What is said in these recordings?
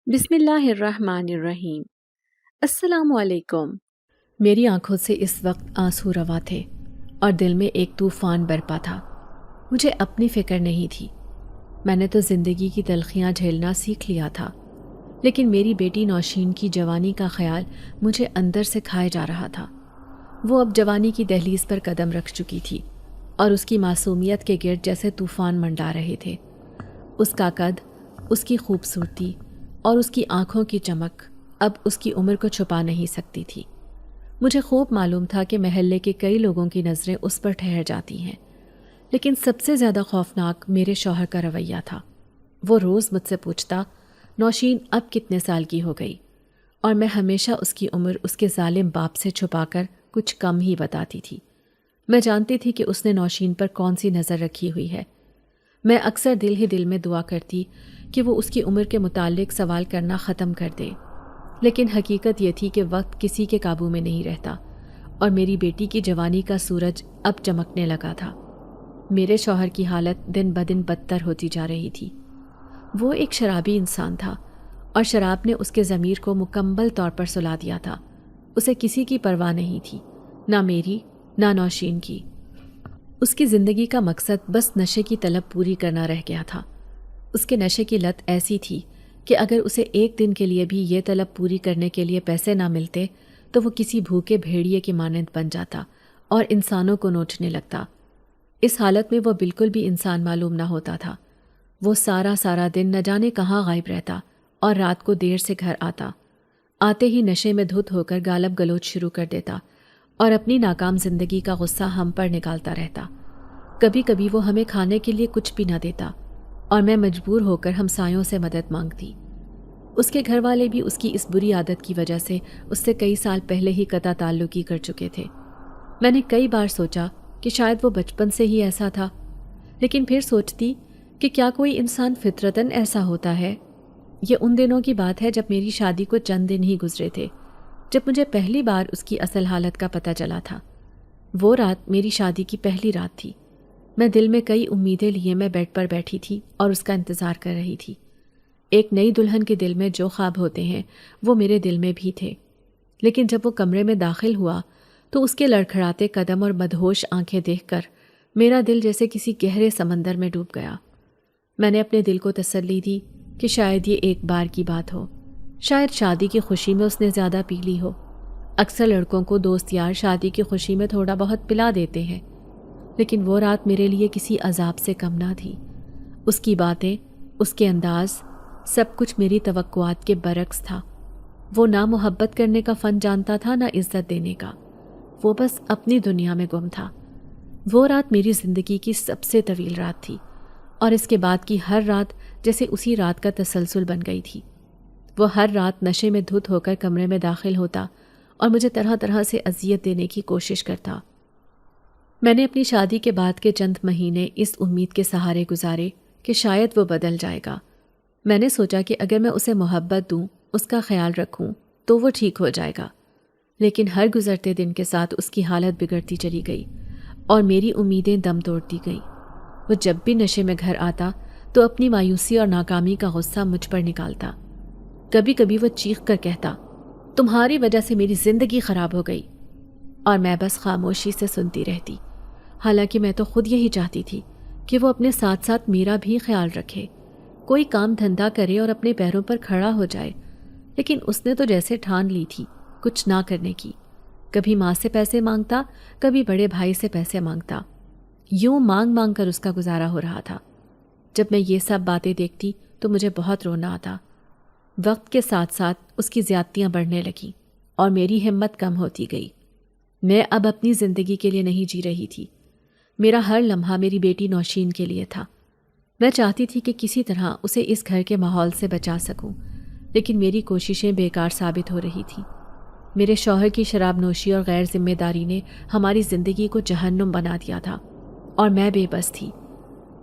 بسم اللہ الرحمن الرحیم۔ السلام علیکم۔ میری آنکھوں سے اس وقت آنسو روا تھے اور دل میں ایک طوفان برپا تھا۔ مجھے اپنی فکر نہیں تھی۔ میں نے تو زندگی کی تلخیاں جھیلنا سیکھ لیا تھا، لیکن میری بیٹی نوشین کی جوانی کا خیال مجھے اندر سے کھائے جا رہا تھا۔ وہ اب جوانی کی دہلیز پر قدم رکھ چکی تھی اور اس کی معصومیت کے گرد جیسے طوفان منڈا رہے تھے۔ اس کا قد، اس کی خوبصورتی اور اس کی آنکھوں کی چمک اب اس کی عمر کو چھپا نہیں سکتی تھی۔ مجھے خوب معلوم تھا کہ محلے کے کئی لوگوں کی نظریں اس پر ٹھہر جاتی ہیں، لیکن سب سے زیادہ خوفناک میرے شوہر کا رویہ تھا۔ وہ روز مجھ سے پوچھتا، نوشین اب کتنے سال کی ہو گئی؟ اور میں ہمیشہ اس کی عمر اس کے ظالم باپ سے چھپا کر کچھ کم ہی بتاتی تھی۔ میں جانتی تھی کہ اس نے نوشین پر کون سی نظر رکھی ہوئی ہے۔ میں اکثر دل ہی دل میں دعا کرتی کہ وہ اس کی عمر کے متعلق سوال کرنا ختم کر دے، لیکن حقیقت یہ تھی کہ وقت کسی کے قابو میں نہیں رہتا اور میری بیٹی کی جوانی کا سورج اب چمکنے لگا تھا۔ میرے شوہر کی حالت دن بدن بدتر ہوتی جا رہی تھی۔ وہ ایک شرابی انسان تھا اور شراب نے اس کے ضمیر کو مکمل طور پر سلا دیا تھا۔ اسے کسی کی پرواہ نہیں تھی، نہ میری نہ نوشین کی۔ اس کی زندگی کا مقصد بس نشے کی طلب پوری کرنا رہ گیا تھا۔ اس کے نشے کی لت ایسی تھی کہ اگر اسے ایک دن کے لیے بھی یہ طلب پوری کرنے کے لیے پیسے نہ ملتے تو وہ کسی بھوکے بھیڑیے کی مانند بن جاتا اور انسانوں کو نوچنے لگتا۔ اس حالت میں وہ بالکل بھی انسان معلوم نہ ہوتا تھا۔ وہ سارا دن نہ جانے کہاں غائب رہتا اور رات کو دیر سے گھر آتا۔ آتے ہی نشے میں دھت ہو کر گالب گلوچ شروع کر دیتا اور اپنی ناکام زندگی کا غصہ ہم پر نکالتا رہتا۔ کبھی کبھی وہ ہمیں کھانے کے لیے کچھ بھی نہ دیتا اور میں مجبور ہو کر ہمسایوں سے مدد مانگتی۔ اس کے گھر والے بھی اس کی اس بری عادت کی وجہ سے اس سے کئی سال پہلے ہی قطع تعلقی کر چکے تھے۔ میں نے کئی بار سوچا کہ شاید وہ بچپن سے ہی ایسا تھا، لیکن پھر سوچتی کہ کیا کوئی انسان فطرتاً ایسا ہوتا ہے؟ یہ ان دنوں کی بات ہے جب میری شادی کو چند دن ہی گزرے تھے، جب مجھے پہلی بار اس کی اصل حالت کا پتہ چلا تھا۔ وہ رات میری شادی کی پہلی رات تھی۔ میں دل میں کئی امیدیں لیے میں بیڈ پر بیٹھی تھی اور اس کا انتظار کر رہی تھی۔ ایک نئی دلہن کے دل میں جو خواب ہوتے ہیں وہ میرے دل میں بھی تھے، لیکن جب وہ کمرے میں داخل ہوا تو اس کے لڑکھڑاتے قدم اور مدہوش آنکھیں دیکھ کر میرا دل جیسے کسی گہرے سمندر میں ڈوب گیا۔ میں نے اپنے دل کو تسلی دی کہ شاید یہ ایک بار کی بات ہو، شاید شادی کی خوشی میں اس نے زیادہ پی لی ہو۔ اکثر لڑکوں کو دوست یار شادی کی خوشی میں تھوڑا بہت پلا دیتے ہیں، لیکن وہ رات میرے لیے کسی عذاب سے کم نہ تھی۔ اس کی باتیں، اس کے انداز، سب کچھ میری توقعات کے برعکس تھا۔ وہ نہ محبت کرنے کا فن جانتا تھا نہ عزت دینے کا۔ وہ بس اپنی دنیا میں گم تھا۔ وہ رات میری زندگی کی سب سے طویل رات تھی اور اس کے بعد کی ہر رات جیسے اسی رات کا تسلسل بن گئی تھی۔ وہ ہر رات نشے میں دھت ہو کر کمرے میں داخل ہوتا اور مجھے طرح طرح سے اذیت دینے کی کوشش کرتا۔ میں نے اپنی شادی کے بعد کے چند مہینے اس امید کے سہارے گزارے کہ شاید وہ بدل جائے گا۔ میں نے سوچا کہ اگر میں اسے محبت دوں، اس کا خیال رکھوں تو وہ ٹھیک ہو جائے گا، لیکن ہر گزرتے دن کے ساتھ اس کی حالت بگڑتی چلی گئی اور میری امیدیں دم توڑتی گئیں۔ وہ جب بھی نشے میں گھر آتا تو اپنی مایوسی اور ناکامی کا غصہ مجھ پر نکالتا۔ کبھی کبھی وہ چیخ کر کہتا، تمہاری وجہ سے میری زندگی خراب ہو گئی، اور میں بس خاموشی سے سنتی رہتی۔ حالانکہ میں تو خود یہی چاہتی تھی کہ وہ اپنے ساتھ ساتھ میرا بھی خیال رکھے، کوئی کام دھندا کرے اور اپنے پیروں پر کھڑا ہو جائے، لیکن اس نے تو جیسے ٹھان لی تھی کچھ نہ کرنے کی۔ کبھی ماں سے پیسے مانگتا، کبھی بڑے بھائی سے پیسے مانگتا، یوں مانگ مانگ کر اس کا گزارا ہو رہا تھا۔ جب میں یہ سب باتیں دیکھتی تو مجھے بہت رونا آتا۔ وقت کے ساتھ ساتھ اس کی زیادتیاں بڑھنے لگیں اور میری ہمت کم ہوتی گئی۔ میں اب اپنی زندگی کے لیے نہیں جی رہی تھی۔ میرا ہر لمحہ میری بیٹی نوشین کے لیے تھا۔ میں چاہتی تھی کہ کسی طرح اسے اس گھر کے ماحول سے بچا سکوں، لیکن میری کوششیں بیکار ثابت ہو رہی تھیں۔ میرے شوہر کی شراب نوشی اور غیر ذمہ داری نے ہماری زندگی کو جہنم بنا دیا تھا اور میں بے بس تھی۔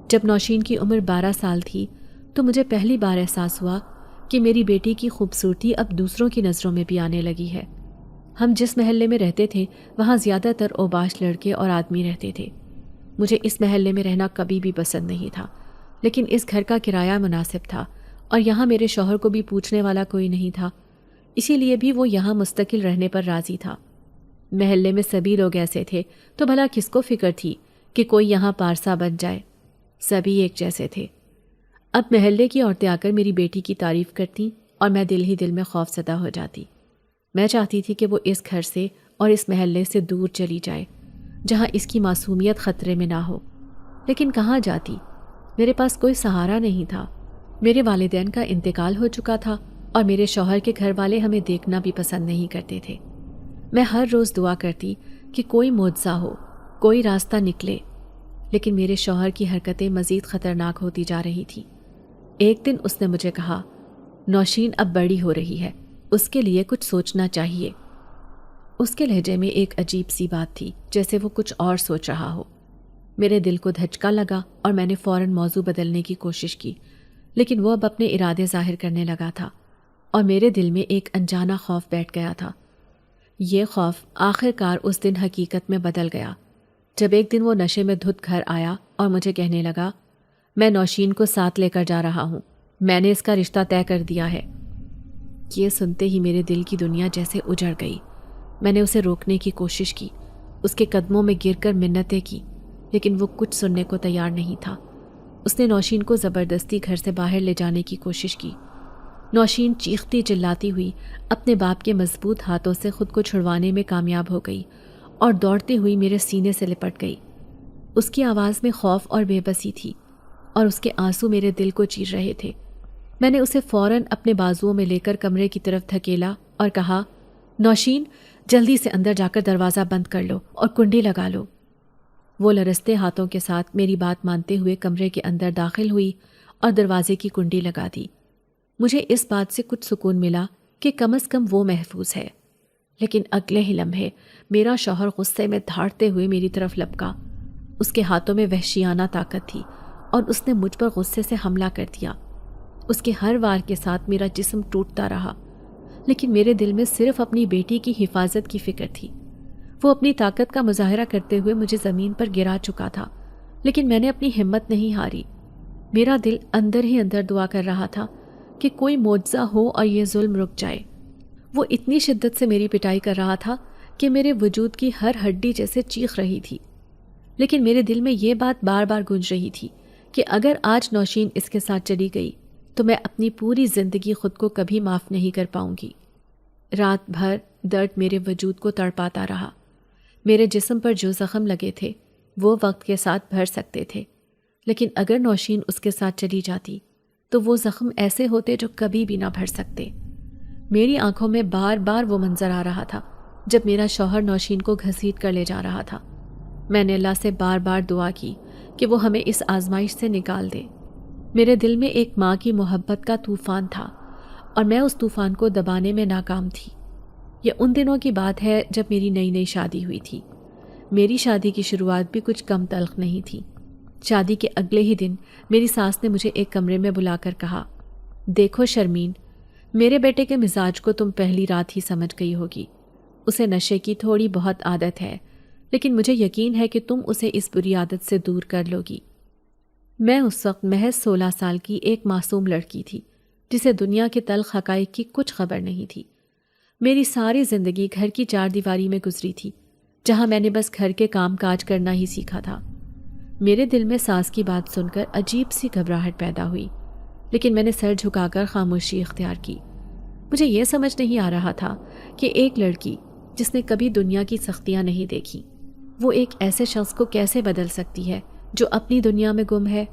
جب نوشین کی عمر 12 سال تھی تو مجھے پہلی بار احساس ہوا کہ میری بیٹی کی خوبصورتی اب دوسروں کی نظروں میں بھی آنے لگی ہے۔ ہم جس محلے میں رہتے تھے وہاں زیادہ تر اوباش لڑکے اور آدمی رہتے تھے۔ مجھے اس محلے میں رہنا کبھی بھی پسند نہیں تھا، لیکن اس گھر کا کرایہ مناسب تھا اور یہاں میرے شوہر کو بھی پوچھنے والا کوئی نہیں تھا، اسی لیے بھی وہ یہاں مستقل رہنے پر راضی تھا۔ محلے میں سبھی لوگ ایسے تھے تو بھلا کس کو فکر تھی کہ کوئی یہاں پارسا بن جائے، سبھی ایک جیسے تھے۔ اب محلے کی عورتیں آ کر میری بیٹی کی تعریف کرتی اور میں دل ہی دل میں خوف زدہ ہو جاتی۔ میں چاہتی تھی کہ وہ اس گھر سے اور اس محلے سے دور چلی جائے جہاں اس کی معصومیت خطرے میں نہ ہو، لیکن کہاں جاتی؟ میرے پاس کوئی سہارا نہیں تھا۔ میرے والدین کا انتقال ہو چکا تھا اور میرے شوہر کے گھر والے ہمیں دیکھنا بھی پسند نہیں کرتے تھے۔ میں ہر روز دعا کرتی کہ کوئی معجزہ ہو، کوئی راستہ نکلے، لیکن میرے شوہر کی حرکتیں مزید خطرناک ہوتی جا رہی تھیں۔ ایک دن اس نے مجھے کہا، نوشین اب بڑی ہو رہی ہے، اس کے لیے کچھ سوچنا چاہیے۔ اس کے لہجے میں ایک عجیب سی بات تھی، جیسے وہ کچھ اور سوچ رہا ہو۔ میرے دل کو دھچکا لگا اور میں نے فوراً موضوع بدلنے کی کوشش کی، لیکن وہ اب اپنے ارادے ظاہر کرنے لگا تھا اور میرے دل میں ایک انجانا خوف بیٹھ گیا تھا۔ یہ خوف آخر کار اس دن حقیقت میں بدل گیا جب ایک دن وہ نشے میں دھت گھر آیا اور مجھے کہنے لگا، میں نوشین کو ساتھ لے کر جا رہا ہوں، میں نے اس کا رشتہ طے کر دیا ہے۔ یہ سنتے ہی میرے دل کی دنیا جیسے اجڑ گئی۔ میں نے اسے روکنے کی کوشش کی، اس کے قدموں میں گر کر منتیں کی، لیکن وہ کچھ سننے کو تیار نہیں تھا۔ اس نے نوشین کو زبردستی گھر سے باہر لے جانے کی کوشش کی۔ نوشین چیختی چلاتی ہوئی اپنے باپ کے مضبوط ہاتھوں سے خود کو چھڑوانے میں کامیاب ہو گئی اور دوڑتی ہوئی میرے سینے سے لپٹ گئی۔ اس کی آواز میں خوف اور بے بسی تھی اور اس کے آنسو میرے دل کو چیر رہے تھے۔ میں نے اسے فوراً اپنے بازوؤں میں لے کر کمرے کی طرف دھکیلا اور کہا، نوشین جلدی سے اندر جا کر دروازہ بند کر لو اور کنڈی لگا لو۔ وہ لرزتے ہاتھوں کے ساتھ میری بات مانتے ہوئے کمرے کے اندر داخل ہوئی اور دروازے کی کنڈی لگا دی۔ مجھے اس بات سے کچھ سکون ملا کہ کم از کم وہ محفوظ ہے، لیکن اگلے ہی لمحے میرا شوہر غصے میں دھاڑتے ہوئے میری طرف لپکا۔ اس کے ہاتھوں میں وحشیانہ طاقت تھی اور اس نے مجھ پر غصے سے حملہ کر دیا۔ اس کے ہر وار کے ساتھ میرا جسم ٹوٹتا رہا، لیکن میرے دل میں صرف اپنی بیٹی کی حفاظت کی فکر تھی۔ وہ اپنی طاقت کا مظاہرہ کرتے ہوئے مجھے زمین پر گرا چکا تھا، لیکن میں نے اپنی ہمت نہیں ہاری۔ میرا دل اندر ہی اندر دعا کر رہا تھا کہ کوئی معجزہ ہو اور یہ ظلم رک جائے۔ وہ اتنی شدت سے میری پٹائی کر رہا تھا کہ میرے وجود کی ہر ہڈی جیسے چیخ رہی تھی، لیکن میرے دل میں یہ بات بار بار گونج رہی تھی کہ اگر آج نوشین اس کے ساتھ چلی گئی تو میں اپنی پوری زندگی خود کو کبھی معاف نہیں کر پاؤں گی۔ رات بھر درد میرے وجود کو تڑپاتا رہا۔ میرے جسم پر جو زخم لگے تھے وہ وقت کے ساتھ بھر سکتے تھے، لیکن اگر نوشین اس کے ساتھ چلی جاتی تو وہ زخم ایسے ہوتے جو کبھی بھی نہ بھر سکتے۔ میری آنکھوں میں بار بار وہ منظر آ رہا تھا جب میرا شوہر نوشین کو گھسیٹ کر لے جا رہا تھا۔ میں نے اللہ سے بار بار دعا کی کہ وہ ہمیں اس آزمائش سے نکال دے۔ میرے دل میں ایک ماں کی محبت کا طوفان تھا اور میں اس طوفان کو دبانے میں ناکام تھی۔ یہ ان دنوں کی بات ہے جب میری نئی نئی شادی ہوئی تھی۔ میری شادی کی شروعات بھی کچھ کم تلخ نہیں تھی۔ شادی کے اگلے ہی دن میری ساس نے مجھے ایک کمرے میں بلا کر کہا، دیکھو شرمین، میرے بیٹے کے مزاج کو تم پہلی رات ہی سمجھ گئی ہوگی۔ اسے نشے کی تھوڑی بہت عادت ہے، لیکن مجھے یقین ہے کہ تم اسے اس بری عادت سے دور کر لو گی۔ میں اس وقت محض 16 سال کی ایک معصوم لڑکی تھی جسے دنیا کے تلخ حقائق کی کچھ خبر نہیں تھی۔ میری ساری زندگی گھر کی چار دیواری میں گزری تھی، جہاں میں نے بس گھر کے کام کاج کرنا ہی سیکھا تھا۔ میرے دل میں ساس کی بات سن کر عجیب سی گھبراہٹ پیدا ہوئی، لیکن میں نے سر جھکا کر خاموشی اختیار کی۔ مجھے یہ سمجھ نہیں آ رہا تھا کہ ایک لڑکی جس نے کبھی دنیا کی سختیاں نہیں دیکھی، وہ ایک ایسے شخص کو کیسے بدل سکتی ہے جو اپنی دنیا میں گم ہے۔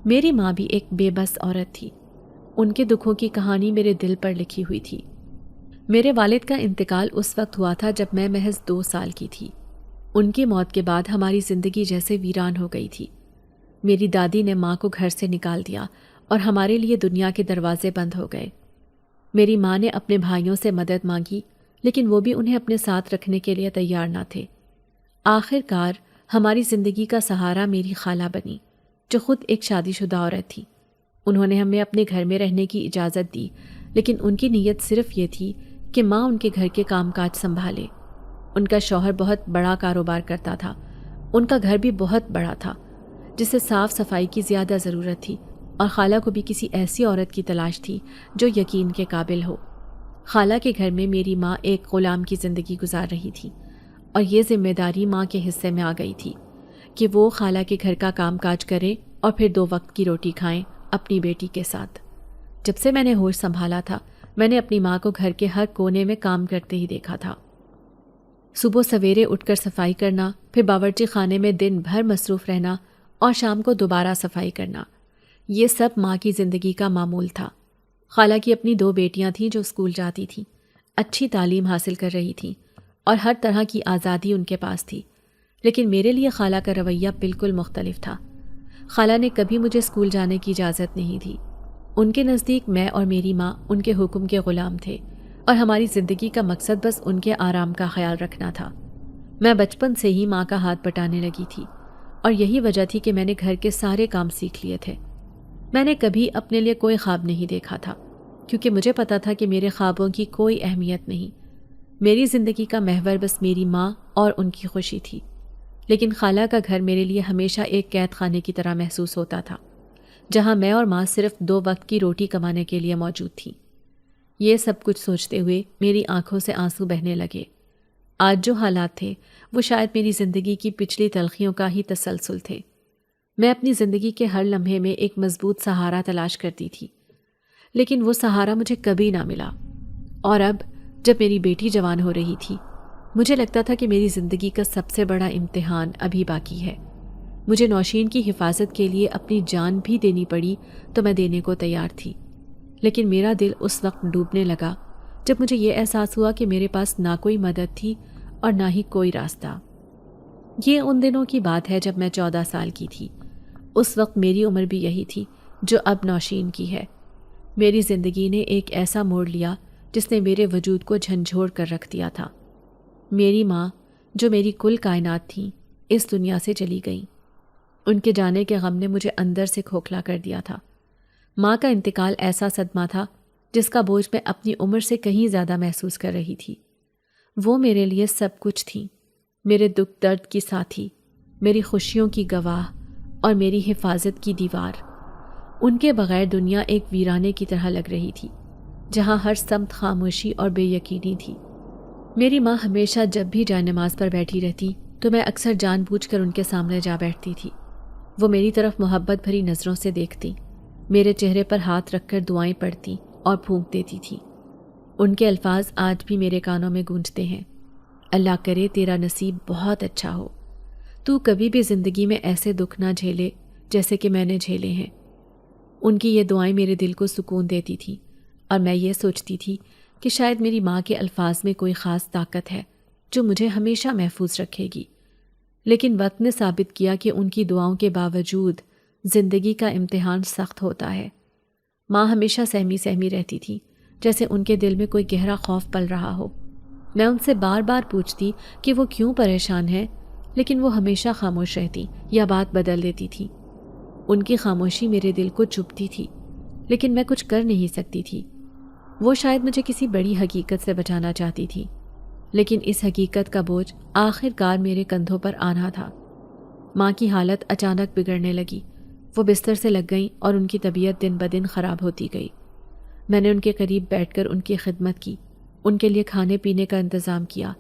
میری ماں بھی ایک بے بس عورت تھی۔ ان کے دکھوں کی کہانی میرے دل پر لکھی ہوئی تھی۔ میرے والد کا انتقال اس وقت ہوا تھا جب میں محض 2 سال کی تھی۔ ان کی موت کے بعد ہماری زندگی جیسے ویران ہو گئی تھی۔ میری دادی نے ماں کو گھر سے نکال دیا اور ہمارے لیے دنیا کے دروازے بند ہو گئے۔ میری ماں نے اپنے بھائیوں سے مدد مانگی، لیکن وہ بھی انہیں اپنے ساتھ رکھنے کے لیے تیار نہ تھے۔ آخر کار ہماری زندگی کا سہارا میری خالہ بنی، جو خود ایک شادی شدہ عورت تھی۔ انہوں نے ہمیں اپنے گھر میں رہنے کی اجازت دی، لیکن ان کی نیت صرف یہ تھی کہ ماں ان کے گھر کے کام کاج سنبھالے۔ ان کا شوہر بہت بڑا کاروبار کرتا تھا۔ ان کا گھر بھی بہت بڑا تھا، جسے صاف صفائی کی زیادہ ضرورت تھی، اور خالہ کو بھی کسی ایسی عورت کی تلاش تھی جو یقین کے قابل ہو۔ خالہ کے گھر میں میری ماں ایک غلام کی زندگی گزار رہی تھی، اور یہ ذمہ داری ماں کے حصے میں آ گئی تھی کہ وہ خالہ کے گھر کا کام کاج کرے اور پھر 2 وقت کی روٹی کھائیں اپنی بیٹی کے ساتھ۔ جب سے میں نے ہوش سنبھالا تھا، میں نے اپنی ماں کو گھر کے ہر کونے میں کام کرتے ہی دیکھا تھا۔ صبح سویرے اٹھ کر صفائی کرنا، پھر باورچی خانے میں دن بھر مصروف رہنا اور شام کو دوبارہ صفائی کرنا، یہ سب ماں کی زندگی کا معمول تھا۔ خالہ کی اپنی 2 بیٹیاں تھیں جو اسکول جاتی تھیں، اچھی تعلیم حاصل کر رہی تھیں اور ہر طرح کی آزادی ان کے پاس تھی، لیکن میرے لیے خالہ کا رویہ بالکل مختلف تھا۔ خالہ نے کبھی مجھے اسکول جانے کی اجازت نہیں دی۔ ان کے نزدیک میں اور میری ماں ان کے حکم کے غلام تھے، اور ہماری زندگی کا مقصد بس ان کے آرام کا خیال رکھنا تھا۔ میں بچپن سے ہی ماں کا ہاتھ بٹانے لگی تھی، اور یہی وجہ تھی کہ میں نے گھر کے سارے کام سیکھ لیے تھے۔ میں نے کبھی اپنے لیے کوئی خواب نہیں دیکھا تھا، کیونکہ مجھے پتا تھا کہ میرے خوابوں کی کوئی اہمیت نہیں۔ میری زندگی کا محور بس میری ماں اور ان کی خوشی تھی۔ لیکن خالہ کا گھر میرے لیے ہمیشہ ایک قید خانے کی طرح محسوس ہوتا تھا، جہاں میں اور ماں صرف 2 وقت کی روٹی کمانے کے لیے موجود تھیں۔ یہ سب کچھ سوچتے ہوئے میری آنکھوں سے آنسو بہنے لگے۔ آج جو حالات تھے وہ شاید میری زندگی کی پچھلی تلخیوں کا ہی تسلسل تھے۔ میں اپنی زندگی کے ہر لمحے میں ایک مضبوط سہارا تلاش کرتی تھی، لیکن وہ سہارا مجھے کبھی نہ ملا۔ اور اب جب میری بیٹی جوان ہو رہی تھی، مجھے لگتا تھا کہ میری زندگی کا سب سے بڑا امتحان ابھی باقی ہے۔ مجھے نوشین کی حفاظت کے لیے اپنی جان بھی دینی پڑی تو میں دینے کو تیار تھی، لیکن میرا دل اس وقت ڈوبنے لگا جب مجھے یہ احساس ہوا کہ میرے پاس نہ کوئی مدد تھی اور نہ ہی کوئی راستہ۔ یہ ان دنوں کی بات ہے جب میں 14 سال کی تھی۔ اس وقت میری عمر بھی یہی تھی جو اب نوشین کی ہے۔ میری زندگی نے ایک ایسا موڑ لیا جس نے میرے وجود کو جھنجھوڑ کر رکھ دیا تھا۔ میری ماں، جو میری کل کائنات تھی، اس دنیا سے چلی گئی۔ ان کے جانے کے غم نے مجھے اندر سے کھوکھلا کر دیا تھا۔ ماں کا انتقال ایسا صدمہ تھا جس کا بوجھ میں اپنی عمر سے کہیں زیادہ محسوس کر رہی تھی۔ وہ میرے لیے سب کچھ تھیں، میرے دکھ درد کی ساتھی، میری خوشیوں کی گواہ اور میری حفاظت کی دیوار۔ ان کے بغیر دنیا ایک ویرانے کی طرح لگ رہی تھی، جہاں ہر سمت خاموشی اور بے یقینی تھی۔ میری ماں ہمیشہ جب بھی جائے نماز پر بیٹھی رہتی تو میں اکثر جان بوجھ کر ان کے سامنے جا بیٹھتی تھی۔ وہ میری طرف محبت بھری نظروں سے دیکھتی، میرے چہرے پر ہاتھ رکھ کر دعائیں پڑھتی اور پھونک دیتی تھی۔ ان کے الفاظ آج بھی میرے کانوں میں گونجتے ہیں، اللہ کرے تیرا نصیب بہت اچھا ہو، تو کبھی بھی زندگی میں ایسے دکھ نہ جھیلے جیسے کہ میں نے جھیلے ہیں۔ ان کی یہ دعائیں میرے دل کو سکون دیتی تھیں، اور میں یہ سوچتی تھی کہ شاید میری ماں کے الفاظ میں کوئی خاص طاقت ہے جو مجھے ہمیشہ محفوظ رکھے گی۔ لیکن وقت نے ثابت کیا کہ ان کی دعاؤں کے باوجود زندگی کا امتحان سخت ہوتا ہے۔ ماں ہمیشہ سہمی سہمی رہتی تھی، جیسے ان کے دل میں کوئی گہرا خوف پل رہا ہو۔ میں ان سے بار بار پوچھتی کہ وہ کیوں پریشان ہے، لیکن وہ ہمیشہ خاموش رہتی یا بات بدل دیتی تھی۔ ان کی خاموشی میرے دل کو چبھتی تھی، لیکن میں کچھ کر نہیں سکتی تھی۔ وہ شاید مجھے کسی بڑی حقیقت سے بچانا چاہتی تھی، لیکن اس حقیقت کا بوجھ آخر کار میرے کندھوں پر آنا تھا۔ ماں کی حالت اچانک بگڑنے لگی، وہ بستر سے لگ گئیں اور ان کی طبیعت دن بدن خراب ہوتی گئی۔ میں نے ان کے قریب بیٹھ کر ان کی خدمت کی، ان کے لیے کھانے پینے کا انتظام کیا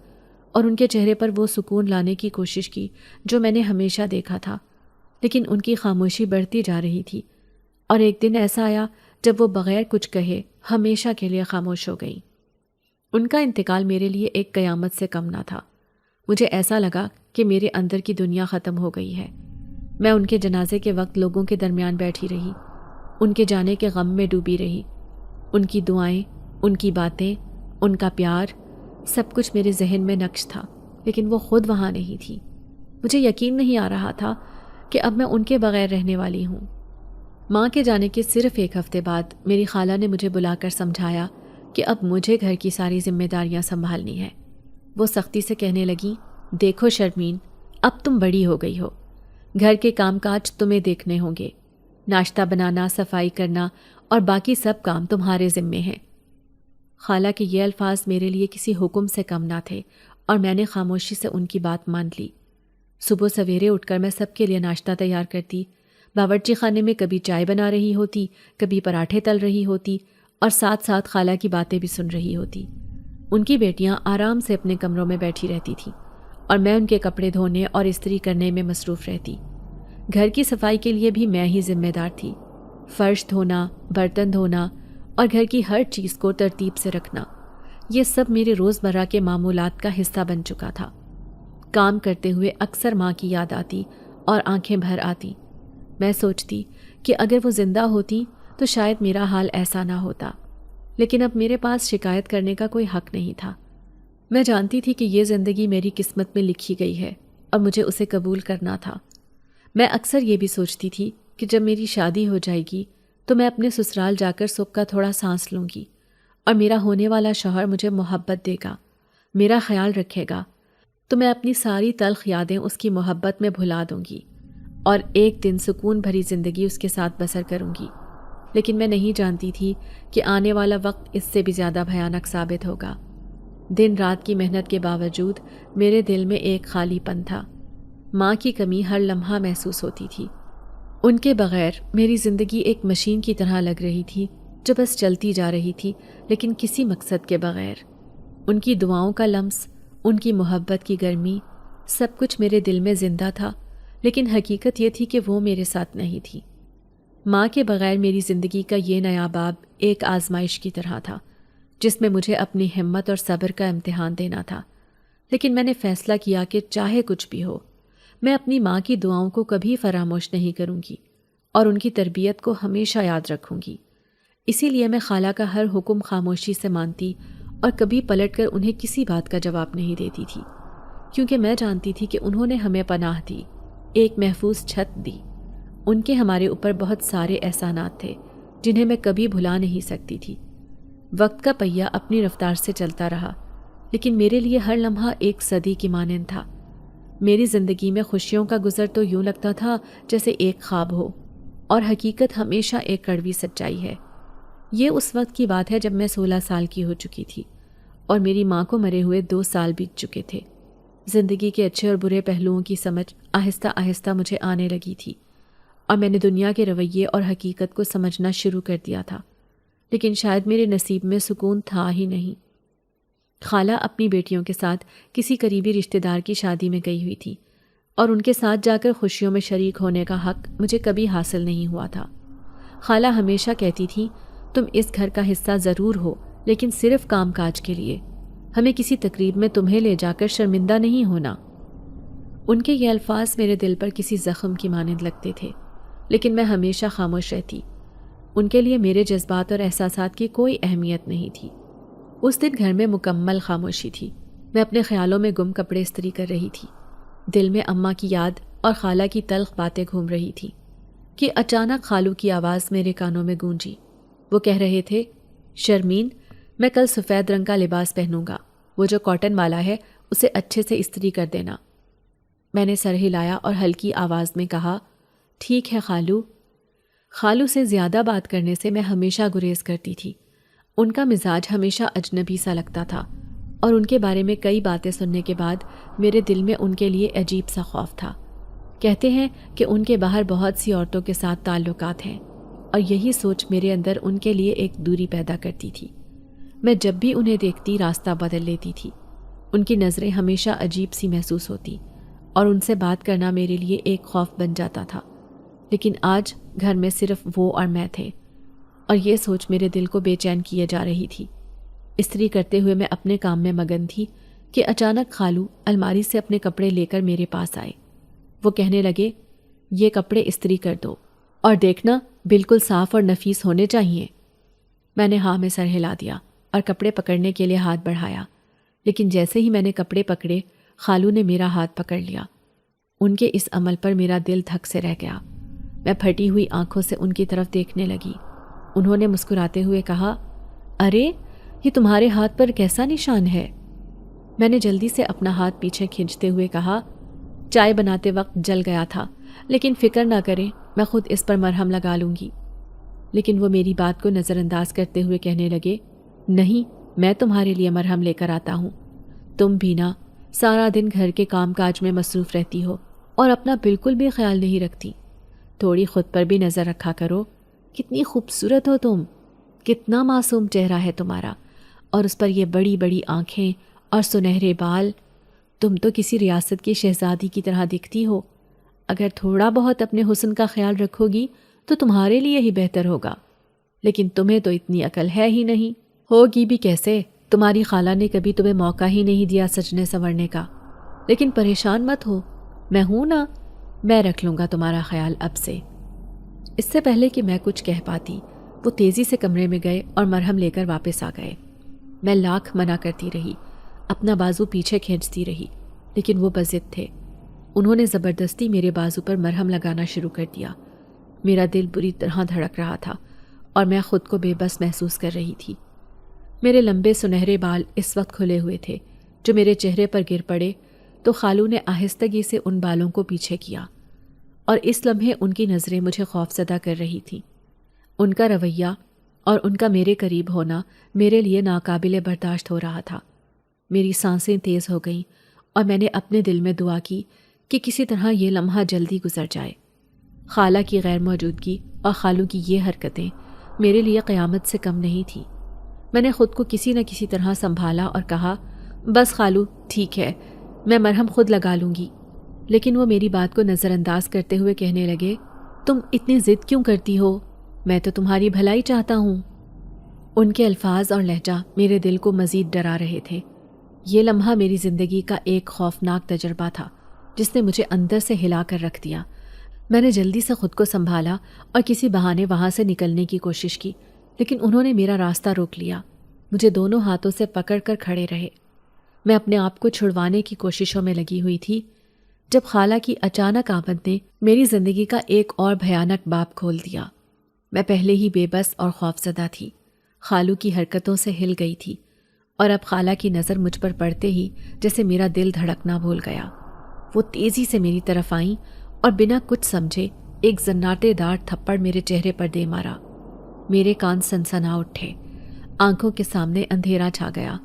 اور ان کے چہرے پر وہ سکون لانے کی کوشش کی جو میں نے ہمیشہ دیکھا تھا، لیکن ان کی خاموشی بڑھتی جا رہی تھی، اور ایک دن ایسا آیا جب وہ بغیر کچھ کہے ہمیشہ کے لیے خاموش ہو گئی۔ ان کا انتقال میرے لیے ایک قیامت سے کم نہ تھا۔ مجھے ایسا لگا کہ میرے اندر کی دنیا ختم ہو گئی ہے۔ میں ان کے جنازے کے وقت لوگوں کے درمیان بیٹھی رہی، ان کے جانے کے غم میں ڈوبی رہی۔ ان کی دعائیں، ان کی باتیں، ان کا پیار، سب کچھ میرے ذہن میں نقش تھا، لیکن وہ خود وہاں نہیں تھی۔ مجھے یقین نہیں آ رہا تھا کہ اب میں ان کے بغیر رہنے والی ہوں۔ ماں کے جانے کے صرف 1 ہفتے بعد میری خالہ نے مجھے بلا کر سمجھایا کہ اب مجھے گھر کی ساری ذمہ داریاں سنبھالنی ہیں۔ وہ سختی سے کہنے لگی، دیکھو شرمین، اب تم بڑی ہو گئی ہو، گھر کے کام کاج تمہیں دیکھنے ہوں گے، ناشتہ بنانا، صفائی کرنا اور باقی سب کام تمہارے ذمے ہیں۔ خالہ کے یہ الفاظ میرے لیے کسی حکم سے کم نہ تھے، اور میں نے خاموشی سے ان کی بات مان لی۔ صبح سویرے اٹھ کر میں سب کے لیے ناشتہ تیار کرتی، باورچی خانے میں کبھی چائے بنا رہی ہوتی، کبھی پراٹھے تل رہی ہوتی اور ساتھ ساتھ خالہ کی باتیں بھی سن رہی ہوتی۔ ان کی بیٹیاں آرام سے اپنے کمروں میں بیٹھی رہتی تھیں اور میں ان کے کپڑے دھونے اور استری کرنے میں مصروف رہتی۔ گھر کی صفائی کے لیے بھی میں ہی ذمہ دار تھی۔ فرش دھونا، برتن دھونا اور گھر کی ہر چیز کو ترتیب سے رکھنا، یہ سب میرے روزمرہ کے معمولات کا حصہ بن چکا تھا۔ کام کرتے ہوئے اکثر ماں کی یاد آتی اور آنکھیں بھر آتی۔ میں سوچتی کہ اگر وہ زندہ ہوتی تو شاید میرا حال ایسا نہ ہوتا، لیکن اب میرے پاس شکایت کرنے کا کوئی حق نہیں تھا۔ میں جانتی تھی کہ یہ زندگی میری قسمت میں لکھی گئی ہے اور مجھے اسے قبول کرنا تھا۔ میں اکثر یہ بھی سوچتی تھی کہ جب میری شادی ہو جائے گی تو میں اپنے سسرال جا کر سکھ کا تھوڑا سانس لوں گی اور میرا ہونے والا شوہر مجھے محبت دے گا، میرا خیال رکھے گا، تو میں اپنی ساری تلخ یادیں اس کی محبت میں بھلا دوں گی اور ایک دن سکون بھری زندگی اس کے ساتھ بسر کروں گی۔ لیکن میں نہیں جانتی تھی کہ آنے والا وقت اس سے بھی زیادہ بھیانک ثابت ہوگا۔ دن رات کی محنت کے باوجود میرے دل میں ایک خالی پن تھا۔ ماں کی کمی ہر لمحہ محسوس ہوتی تھی۔ ان کے بغیر میری زندگی ایک مشین کی طرح لگ رہی تھی جو بس چلتی جا رہی تھی، لیکن کسی مقصد کے بغیر۔ ان کی دعاؤں کا لمس، ان کی محبت کی گرمی، سب کچھ میرے دل میں زندہ تھا، لیکن حقیقت یہ تھی کہ وہ میرے ساتھ نہیں تھی۔ ماں کے بغیر میری زندگی کا یہ نیا باب ایک آزمائش کی طرح تھا جس میں مجھے اپنی ہمت اور صبر کا امتحان دینا تھا۔ لیکن میں نے فیصلہ کیا کہ چاہے کچھ بھی ہو، میں اپنی ماں کی دعاؤں کو کبھی فراموش نہیں کروں گی اور ان کی تربیت کو ہمیشہ یاد رکھوں گی۔ اسی لیے میں خالہ کا ہر حکم خاموشی سے مانتی اور کبھی پلٹ کر انہیں کسی بات کا جواب نہیں دیتی تھی، کیونکہ میں جانتی تھی کہ انہوں نے ہمیں پناہ دی، ایک محفوظ چھت دی۔ ان کے ہمارے اوپر بہت سارے احسانات تھے جنہیں میں کبھی بھلا نہیں سکتی تھی۔ وقت کا پہیہ اپنی رفتار سے چلتا رہا، لیکن میرے لیے ہر لمحہ ایک صدی کی مانند تھا۔ میری زندگی میں خوشیوں کا گزر تو یوں لگتا تھا جیسے ایک خواب ہو، اور حقیقت ہمیشہ ایک کڑوی سچائی ہے۔ یہ اس وقت کی بات ہے جب میں 16 سال کی ہو چکی تھی اور میری ماں کو مرے ہوئے 2 سال بیت چکے تھے۔ زندگی کے اچھے اور برے پہلوؤں کی سمجھ آہستہ آہستہ مجھے آنے لگی تھی اور میں نے دنیا کے رویے اور حقیقت کو سمجھنا شروع کر دیا تھا، لیکن شاید میرے نصیب میں سکون تھا ہی نہیں۔ خالہ اپنی بیٹیوں کے ساتھ کسی قریبی رشتہ دار کی شادی میں گئی ہوئی تھی اور ان کے ساتھ جا کر خوشیوں میں شریک ہونے کا حق مجھے کبھی حاصل نہیں ہوا تھا۔ خالہ ہمیشہ کہتی تھی، تم اس گھر کا حصہ ضرور ہو، لیکن صرف کام کاج کے لیے، ہمیں کسی تقریب میں تمہیں لے جا کر شرمندہ نہیں ہونا۔ ان کے یہ الفاظ میرے دل پر کسی زخم کی مانند لگتے تھے، لیکن میں ہمیشہ خاموش رہتی۔ ان کے لیے میرے جذبات اور احساسات کی کوئی اہمیت نہیں تھی۔ اس دن گھر میں مکمل خاموشی تھی۔ میں اپنے خیالوں میں گم کپڑے استری کر رہی تھی۔ دل میں اماں کی یاد اور خالہ کی تلخ باتیں گھوم رہی تھی کہ اچانک خالو کی آواز میرے کانوں میں گونجی۔ وہ کہہ رہے تھے، شرمین، میں کل سفید رنگ کا لباس پہنوں گا، وہ جو کاٹن والا ہے اسے اچھے سے استری کر دینا۔ میں نے سر ہلایا اور ہلکی آواز میں کہا، ٹھیک ہے خالو۔ خالو سے زیادہ بات کرنے سے میں ہمیشہ گریز کرتی تھی۔ ان کا مزاج ہمیشہ اجنبی سا لگتا تھا اور ان کے بارے میں کئی باتیں سننے کے بعد میرے دل میں ان کے لیے عجیب سا خوف تھا۔ کہتے ہیں کہ ان کے باہر بہت سی عورتوں کے ساتھ تعلقات ہیں، اور یہی سوچ میرے اندر ان کے لیے ایک دوری پیدا کرتی تھی۔ میں جب بھی انہیں دیکھتی راستہ بدل لیتی تھی۔ ان کی نظریں ہمیشہ عجیب سی محسوس ہوتی اور ان سے بات کرنا میرے لیے ایک خوف بن جاتا تھا۔ لیکن آج گھر میں صرف وہ اور میں تھے، اور یہ سوچ میرے دل کو بے چین کیے جا رہی تھی۔ استری کرتے ہوئے میں اپنے کام میں مگن تھی کہ اچانک خالو الماری سے اپنے کپڑے لے کر میرے پاس آئے۔ وہ کہنے لگے، یہ کپڑے استری کر دو اور دیکھنا بالکل صاف اور نفیس ہونے چاہیے۔ میں نے ہاں میں سر ہلا دیا اور کپڑے پکڑنے کے لیے ہاتھ بڑھایا، لیکن جیسے ہی میں نے کپڑے پکڑے، خالو نے میرا ہاتھ پکڑ لیا۔ ان کے اس عمل پر میرا دل دھک سے رہ گیا۔ میں پھٹی ہوئی آنکھوں سے ان کی طرف دیکھنے لگی۔ انہوں نے مسکراتے ہوئے کہا، ارے یہ تمہارے ہاتھ پر کیسا نشان ہے؟ میں نے جلدی سے اپنا ہاتھ پیچھے کھینچتے ہوئے کہا، چائے بناتے وقت جل گیا تھا، لیکن فکر نہ کریں، میں خود اس پر مرہم لگا لوں گی۔ لیکن وہ میری بات کو نظر انداز کرتے ہوئے کہنے لگے، نہیں، میں تمہارے لیے مرہم لے کر آتا ہوں۔ تم بھی نا سارا دن گھر کے کام کاج میں مصروف رہتی ہو اور اپنا بالکل بھی خیال نہیں رکھتی۔ تھوڑی خود پر بھی نظر رکھا کرو. کتنی خوبصورت ہو تم, کتنا معصوم چہرہ ہے تمہارا, اور اس پر یہ بڑی بڑی آنکھیں اور سنہرے بال. تم تو کسی ریاست کی شہزادی کی طرح دکھتی ہو. اگر تھوڑا بہت اپنے حسن کا خیال رکھو گی تو تمہارے لیے ہی بہتر ہوگا. لیکن تمہیں تو اتنی عقل ہے ہی نہیں. ہوگی بھی کیسے؟ تمہاری خالہ نے کبھی تمہیں موقع ہی نہیں دیا سجنے سنورنے کا. لیکن پریشان مت ہو, میں ہوں نا, میں رکھ لوں گا تمہارا خیال اب سے. اس سے پہلے کہ میں کچھ کہہ پاتی وہ تیزی سے کمرے میں گئے اور مرہم لے کر واپس آ گئے. میں لاکھ منع کرتی رہی, اپنا بازو پیچھے کھینچتی رہی, لیکن وہ بضد تھے. انہوں نے زبردستی میرے بازو پر مرہم لگانا شروع کر دیا. میرا دل بری طرح دھڑک رہا تھا اور میں خود کو بے بس محسوس کر رہی تھی. میرے لمبے سنہرے بال اس وقت کھلے ہوئے تھے جو میرے چہرے پر گر پڑے تو خالو نے آہستگی سے ان بالوں کو پیچھے کیا, اور اس لمحے ان کی نظریں مجھے خوفزدہ کر رہی تھیں. ان کا رویہ اور ان کا میرے قریب ہونا میرے لیے ناقابل برداشت ہو رہا تھا. میری سانسیں تیز ہو گئیں اور میں نے اپنے دل میں دعا کی کہ کسی طرح یہ لمحہ جلدی گزر جائے. خالہ کی غیر موجودگی اور خالو کی یہ حرکتیں میرے لیے قیامت سے کم نہیں تھی. میں نے خود کو کسی نہ کسی طرح سنبھالا اور کہا, بس خالو ٹھیک ہے, میں مرہم خود لگا لوں گی. لیکن وہ میری بات کو نظر انداز کرتے ہوئے کہنے لگے, تم اتنی ضد کیوں کرتی ہو؟ میں تو تمہاری بھلائی چاہتا ہوں. ان کے الفاظ اور لہجہ میرے دل کو مزید ڈرا رہے تھے. یہ لمحہ میری زندگی کا ایک خوفناک تجربہ تھا جس نے مجھے اندر سے ہلا کر رکھ دیا. میں نے جلدی سے خود کو سنبھالا اور کسی بہانے وہاں سے نکلنے کی کوشش کی, لیکن انہوں نے میرا راستہ روک لیا. مجھے دونوں ہاتھوں سے پکڑ کر کھڑے رہے. میں اپنے آپ کو چھڑوانے کی کوششوں میں لگی ہوئی تھی جب خالہ کی اچانک آمد نے میری زندگی کا ایک اور بھیانک باب کھول دیا. میں پہلے ہی بے بس اور خوفزدہ تھی, خالو کی حرکتوں سے ہل گئی تھی, اور اب خالہ کی نظر مجھ پر پڑتے ہی جیسے میرا دل دھڑکنا بھول گیا. وہ تیزی سے میری طرف آئیں اور بنا کچھ سمجھے ایک زناٹے دار تھپڑ میرے چہرے پر دے مارا. میرے کان سنسنا اٹھے, آنکھوں کے سامنے اندھیرا چھا گیا,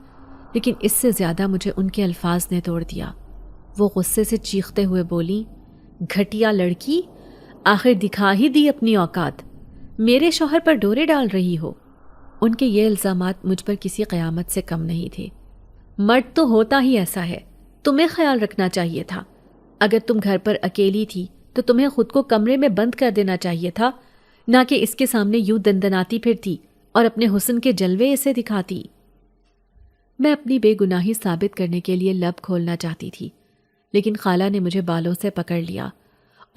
لیکن اس سے زیادہ مجھے ان کے الفاظ نے توڑ دیا. وہ غصے سے چیختے ہوئے بولی, گھٹیا لڑکی, آخر دکھا ہی دی اپنی اوقات, میرے شوہر پر ڈورے ڈال رہی ہو. ان کے یہ الزامات مجھ پر کسی قیامت سے کم نہیں تھے. مرد تو ہوتا ہی ایسا ہے, تمہیں خیال رکھنا چاہیے تھا. اگر تم گھر پر اکیلی تھی تو تمہیں خود کو کمرے میں بند کر دینا چاہیے تھا, نہ کہ اس کے سامنے یوں دندناتی پھرتی اور اپنے حسن کے جلوے اسے دکھاتی. میں اپنی بے گناہی ثابت کرنے کے لیے لب کھولنا چاہتی تھی, لیکن خالہ نے مجھے بالوں سے پکڑ لیا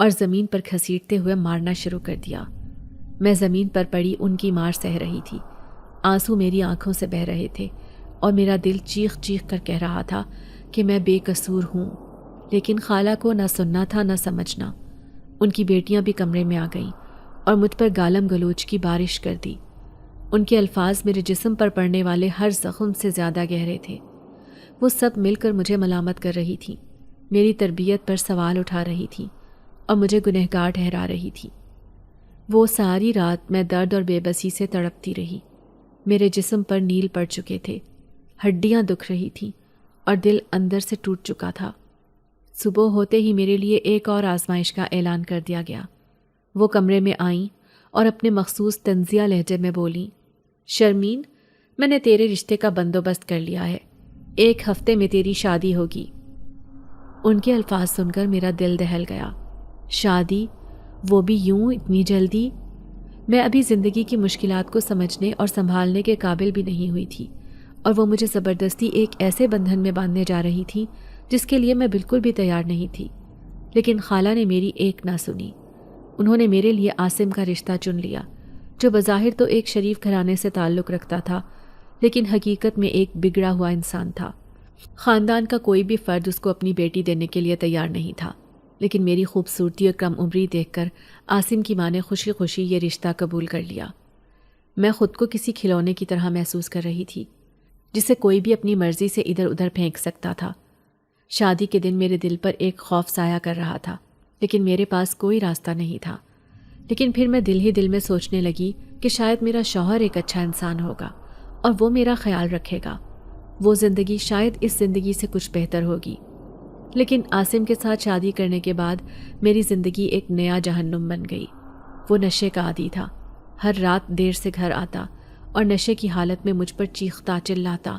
اور زمین پر گھسیٹتے ہوئے مارنا شروع کر دیا. میں زمین پر پڑی ان کی مار سہ رہی تھی. آنسو میری آنکھوں سے بہہ رہے تھے اور میرا دل چیخ چیخ کر کہہ رہا تھا کہ میں بے قصور ہوں. لیکن خالہ کو نہ سننا تھا نہ سمجھنا. ان کی بیٹیاں بھی کمرے میں آ گئیں اور مجھ پر گالم گلوچ کی بارش کر دی. ان کے الفاظ میرے جسم پر پڑنے والے ہر زخم سے زیادہ گہرے تھے. وہ سب مل کر مجھے ملامت کر رہی تھیں, میری تربیت پر سوال اٹھا رہی تھیں اور مجھے گنہگار ٹھہرا رہی تھیں. وہ ساری رات میں درد اور بے بسی سے تڑپتی رہی. میرے جسم پر نیل پڑ چکے تھے, ہڈیاں دکھ رہی تھیں اور دل اندر سے ٹوٹ چکا تھا. صبح ہوتے ہی میرے لیے ایک اور آزمائش کا اعلان کر دیا گیا. وہ کمرے میں آئیں اور اپنے مخصوص طنزیہ لہجے میں بولیں, شرمین, میں نے تیرے رشتے کا بندوبست کر لیا ہے, 1 ہفتے میں تیری شادی ہوگی. ان کے الفاظ سن کر میرا دل دہل گیا. شادی, وہ بھی یوں اتنی جلدی؟ میں ابھی زندگی کی مشکلات کو سمجھنے اور سنبھالنے کے قابل بھی نہیں ہوئی تھی, اور وہ مجھے زبردستی ایک ایسے بندھن میں باندھنے جا رہی تھی جس کے لیے میں بالکل بھی تیار نہیں تھی. لیکن خالہ نے میری ایک نہ سنی. انہوں نے میرے لیے عاصم کا رشتہ چن لیا, جو بظاہر تو ایک شریف گھرانے سے تعلق رکھتا تھا, لیکن حقیقت میں ایک بگڑا ہوا انسان تھا. خاندان کا کوئی بھی فرد اس کو اپنی بیٹی دینے کے لیے تیار نہیں تھا, لیکن میری خوبصورتی اور کم عمری دیکھ کر عاصم کی ماں نے خوشی خوشی یہ رشتہ قبول کر لیا. میں خود کو کسی کھلونے کی طرح محسوس کر رہی تھی جسے کوئی بھی اپنی مرضی سے ادھر ادھر پھینک سکتا تھا. شادی کے دن میرے دل پر ایک خوف سایہ کر رہا تھا, لیکن میرے پاس کوئی راستہ نہیں تھا. لیکن پھر میں دل ہی دل میں سوچنے لگی کہ شاید میرا شوہر ایک اچھا انسان ہوگا اور وہ میرا خیال رکھے گا. وہ زندگی شاید اس زندگی سے کچھ بہتر ہوگی. لیکن عاصم کے ساتھ شادی کرنے کے بعد میری زندگی ایک نیا جہنم بن گئی۔ وہ نشے کا عادی تھا، ہر رات دیر سے گھر آتا اور نشے کی حالت میں مجھ پر چیختا، چلاتا،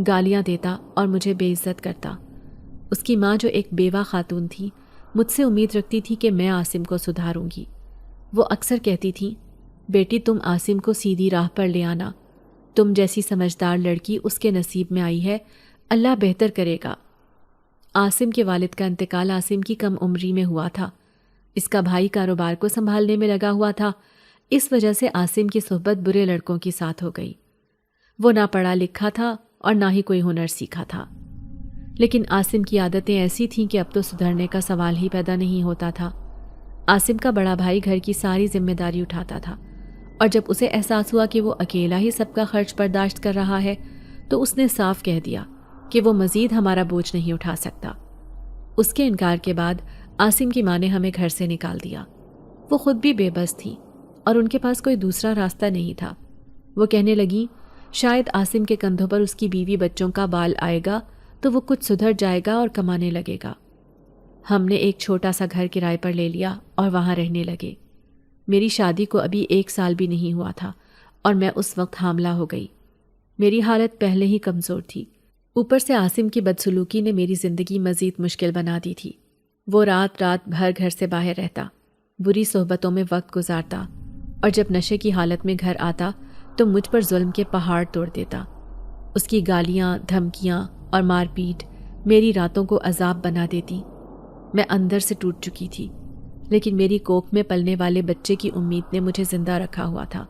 گالیاں دیتا اور مجھے بے عزت کرتا۔ اس کی ماں جو ایک بیوہ خاتون تھی، مجھ سے امید رکھتی تھی کہ میں عاصم کو سدھاروں گی۔ وہ اکثر کہتی تھی، بیٹی تم عاصم کو سیدھی راہ پر لے آنا، تم جیسی سمجھدار لڑکی اس کے نصیب میں آئی ہے، اللہ بہتر کرے گا۔ عاصم کے والد کا انتقال عاصم کی کم عمری میں ہوا تھا۔ اس کا بھائی کاروبار کو سنبھالنے میں لگا ہوا تھا، اس وجہ سے عاصم کی صحبت برے لڑکوں کے ساتھ ہو گئی۔ وہ نہ پڑھا لکھا تھا اور نہ ہی کوئی ہنر سیکھا تھا، لیکن عاصم کی عادتیں ایسی تھیں کہ اب تو سدھرنے کا سوال ہی پیدا نہیں ہوتا تھا۔ عاصم کا بڑا بھائی گھر کی ساری ذمہ داری اٹھاتا تھا، اور جب اسے احساس ہوا کہ وہ اکیلا ہی سب کا خرچ برداشت کر رہا ہے تو اس نے صاف کہہ دیا کہ وہ مزید ہمارا بوجھ نہیں اٹھا سکتا۔ اس کے انکار کے بعد عاصم کی ماں نے ہمیں گھر سے نکال دیا۔ وہ خود بھی بے بس تھی اور ان کے پاس کوئی دوسرا راستہ نہیں تھا۔ وہ کہنے لگی، شاید عاصم کے کندھوں پر اس کی بیوی بچوں کا بال آئے گا تو وہ کچھ سدھر جائے گا اور کمانے لگے گا۔ ہم نے ایک چھوٹا سا گھر کرائے پر لے لیا اور وہاں رہنے لگے۔ میری شادی کو ابھی 1 سال بھی نہیں ہوا تھا اور میں اس وقت حاملہ ہو گئی۔ میری حالت پہلے ہی کمزور تھی، اوپر سے عاصم کی بدسلوکی نے میری زندگی مزید مشکل بنا دی تھی۔ وہ رات رات بھر گھر سے باہر رہتا، بری صحبتوں میں وقت گزارتا، اور جب نشے کی حالت میں گھر آتا تو مجھ پر ظلم کے پہاڑ توڑ دیتا۔ اس کی گالیاں، دھمکیاں اور مار پیٹ میری راتوں کو عذاب بنا دیتی۔ میں اندر سے ٹوٹ چکی تھی، لیکن میری کوکھ میں پلنے والے بچے کی امید نے مجھے زندہ رکھا ہوا تھا۔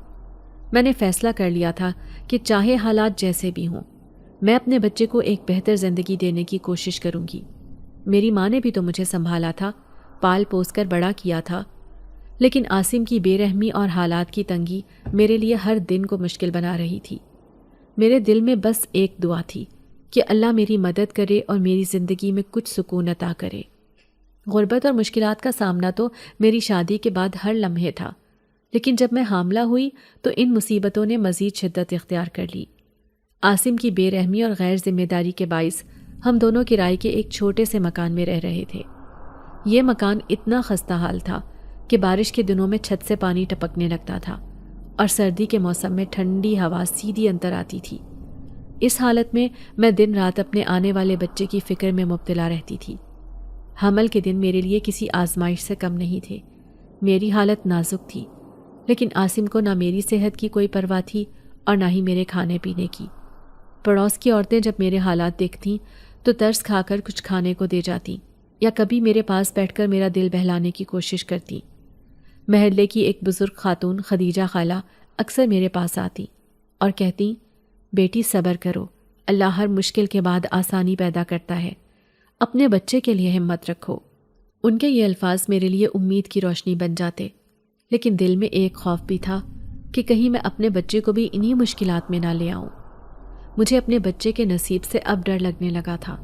میں نے فیصلہ کر لیا تھا کہ چاہے حالات جیسے بھی ہوں، میں اپنے بچے کو ایک بہتر زندگی دینے کی کوشش کروں گی۔ میری ماں نے بھی تو مجھے سنبھالا تھا، پال پوس کر بڑا کیا تھا، لیکن عاصم کی بے رحمی اور حالات کی تنگی میرے لیے ہر دن کو مشکل بنا رہی تھی۔ میرے دل میں بس ایک دعا تھی کہ اللہ میری مدد کرے اور میری زندگی میں کچھ سکون عطا کرے۔ غربت اور مشکلات کا سامنا تو میری شادی کے بعد ہر لمحے تھا، لیکن جب میں حاملہ ہوئی تو ان مصیبتوں نے مزید شدت اختیار کر لی۔ عاصم کی بے رحمی اور غیر ذمہ داری کے باعث ہم دونوں کرائے کے ایک چھوٹے سے مکان میں رہ رہے تھے۔ یہ مکان اتنا خستہ حال تھا کہ بارش کے دنوں میں چھت سے پانی ٹپکنے لگتا تھا اور سردی کے موسم میں ٹھنڈی ہوا سیدھی اندر آتی تھی۔ اس حالت میں دن رات اپنے آنے والے بچے کی فکر میں مبتلا رہتی تھی۔ حمل کے دن میرے لیے کسی آزمائش سے کم نہیں تھے۔ میری حالت نازک تھی، لیکن عاصم کو نہ میری صحت کی کوئی پرواہ تھی اور نہ ہی میرے کھانے پینے کی۔ پڑوس کی عورتیں جب میرے حالات دیکھتیں تو ترس کھا کر کچھ کھانے کو دے جاتیں یا کبھی میرے پاس بیٹھ کر میرا دل بہلانے کی کوشش کرتیں۔ محلے کی ایک بزرگ خاتون خدیجہ خالہ اکثر میرے پاس آتی اور کہتی، بیٹی صبر کرو، اللہ ہر مشکل کے بعد آسانی پیدا کرتا ہے، اپنے بچے کے لیے ہمت رکھو۔ ان کے یہ الفاظ میرے لیے امید کی روشنی بن جاتے، لیکن دل میں ایک خوف بھی تھا کہ کہیں میں اپنے بچے کو بھی انہی مشکلات میں نہ لے آؤں۔ مجھے اپنے بچے کے نصیب سے اب ڈر لگنے لگا تھا۔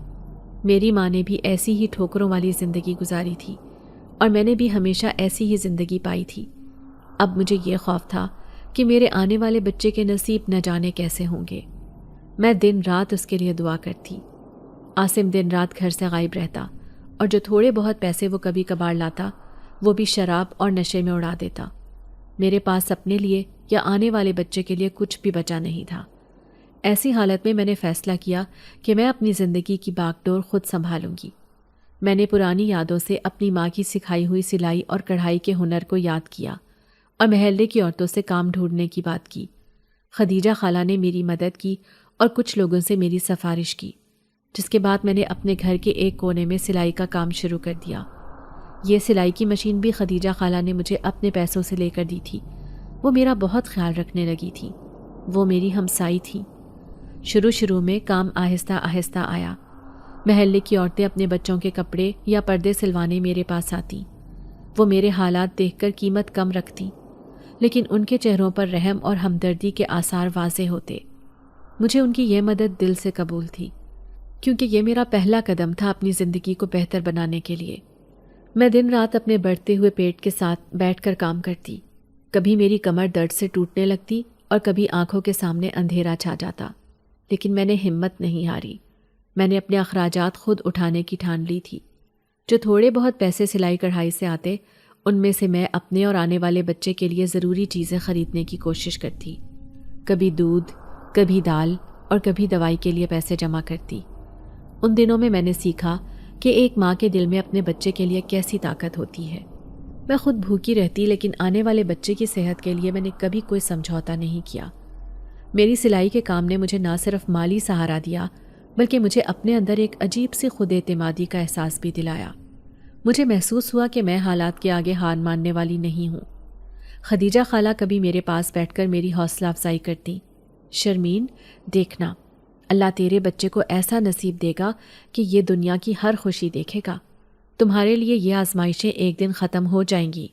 میری ماں نے بھی ایسی ہی ٹھوکروں والی زندگی گزاری تھی اور میں نے بھی ہمیشہ ایسی ہی زندگی پائی تھی۔ اب مجھے یہ خوف تھا کہ میرے آنے والے بچے کے نصیب نہ جانے کیسے ہوں گے۔ میں دن رات اس کے لیے دعا کرتی۔ عاصم دن رات گھر سے غائب رہتا اور جو تھوڑے بہت پیسے وہ کبھی کبھار لاتا وہ بھی شراب اور نشے میں اڑا دیتا۔ میرے پاس اپنے لیے یا آنے والے بچے کے لیے کچھ بھی بچا نہیں تھا۔ ایسی حالت میں نے فیصلہ کیا کہ میں اپنی زندگی کی باغ ڈور خود سنبھالوں گی۔ میں نے پرانی یادوں سے اپنی ماں کی سکھائی ہوئی سلائی اور کڑھائی کے ہنر کو یاد کیا اور محلے کی عورتوں سے کام ڈھونڈنے کی بات کی۔ خدیجہ خالہ نے میری مدد کی اور کچھ لوگوں سے میری سفارش کی، جس کے بعد میں نے اپنے گھر کے ایک کونے میں سلائی کا کام شروع کر دیا۔ یہ سلائی کی مشین بھی خدیجہ خالہ نے مجھے اپنے پیسوں سے لے کر دی تھی۔ وہ میرا بہت خیال رکھنے لگی تھی۔ وہ میری ہمسائی تھی۔ شروع میں کام آہستہ آہستہ آیا۔ محلے کی عورتیں اپنے بچوں کے کپڑے یا پردے سلوانے میرے پاس آتیں۔ وہ میرے حالات دیکھ کر قیمت کم رکھتیں، لیکن ان کے چہروں پر رحم اور ہمدردی کے آثار واضح ہوتے۔ مجھے ان کی یہ مدد دل سے قبول تھی، کیونکہ یہ میرا پہلا قدم تھا اپنی زندگی کو بہتر بنانے کے لیے۔ میں دن رات اپنے بڑھتے ہوئے پیٹ کے ساتھ بیٹھ کر کام کرتی۔ کبھی میری کمر درد سے ٹوٹنے لگتی اور کبھی آنکھوں کے سامنے اندھیرا چھا جاتا، لیکن میں نے ہمت نہیں ہاری۔ میں نے اپنے اخراجات خود اٹھانے کی ٹھان لی تھی۔ جو تھوڑے بہت پیسے سلائی کڑھائی سے آتے ان میں سے میں اپنے اور آنے والے بچے کے لیے ضروری چیزیں خریدنے کی کوشش کرتی۔ کبھی دودھ، کبھی دال اور کبھی دوائی کے لیے پیسے جمع کرتی۔ ان دنوں میں نے سیکھا کہ ایک ماں کے دل میں اپنے بچے کے لیے کیسی طاقت ہوتی ہے۔ میں خود بھوکی رہتی لیکن آنے والے بچے کی صحت کے لیے میں نے کبھی کوئی سمجھوتا نہیں کیا۔ میری سلائی کے کام نے مجھے نہ صرف مالی سہارا دیا بلکہ مجھے اپنے اندر ایک عجیب سی خود اعتمادی کا احساس بھی دلایا۔ مجھے محسوس ہوا کہ میں حالات کے آگے ہار ماننے والی نہیں ہوں۔ خدیجہ خالہ کبھی میرے پاس بیٹھ کر میری حوصلہ افزائی کرتی، شرمین دیکھنا، اللہ تیرے بچے کو ایسا نصیب دے گا کہ یہ دنیا کی ہر خوشی دیکھے گا، تمہارے لیے یہ آزمائشیں ایک دن ختم ہو جائیں گی۔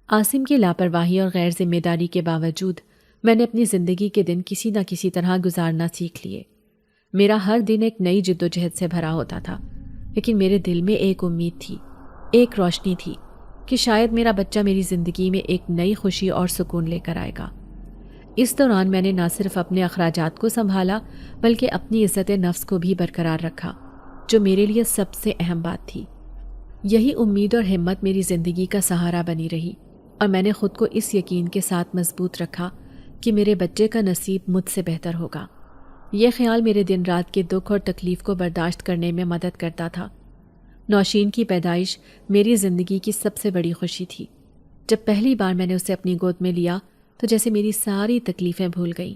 عاصم کی لاپرواہی اور غیر ذمہ داری کے باوجود میں نے اپنی زندگی کے دن کسی نہ کسی طرح گزارنا سیکھ لیے۔ میرا ہر دن ایک نئی جد و جہد سے بھرا ہوتا تھا، لیکن میرے دل میں ایک امید تھی، ایک روشنی تھی کہ شاید میرا بچہ میری زندگی میں ایک نئی خوشی اور سکون لے کر آئے گا۔ اس دوران میں نے نہ صرف اپنے اخراجات کو سنبھالا بلکہ اپنی عزت نفس کو بھی برقرار رکھا، جو میرے لیے سب سے اہم بات تھی۔ یہی امید اور ہمت میری زندگی کا سہارا بنی رہی، اور میں نے خود کو اس یقین کے ساتھ مضبوط رکھا کہ میرے بچے کا نصیب مجھ سے بہتر ہوگا۔ یہ خیال میرے دن رات کے دکھ اور تکلیف کو برداشت کرنے میں مدد کرتا تھا۔ نوشین کی پیدائش میری زندگی کی سب سے بڑی خوشی تھی۔ جب پہلی بار میں نے اسے اپنی گود میں لیا تو جیسے میری ساری تکلیفیں بھول گئیں۔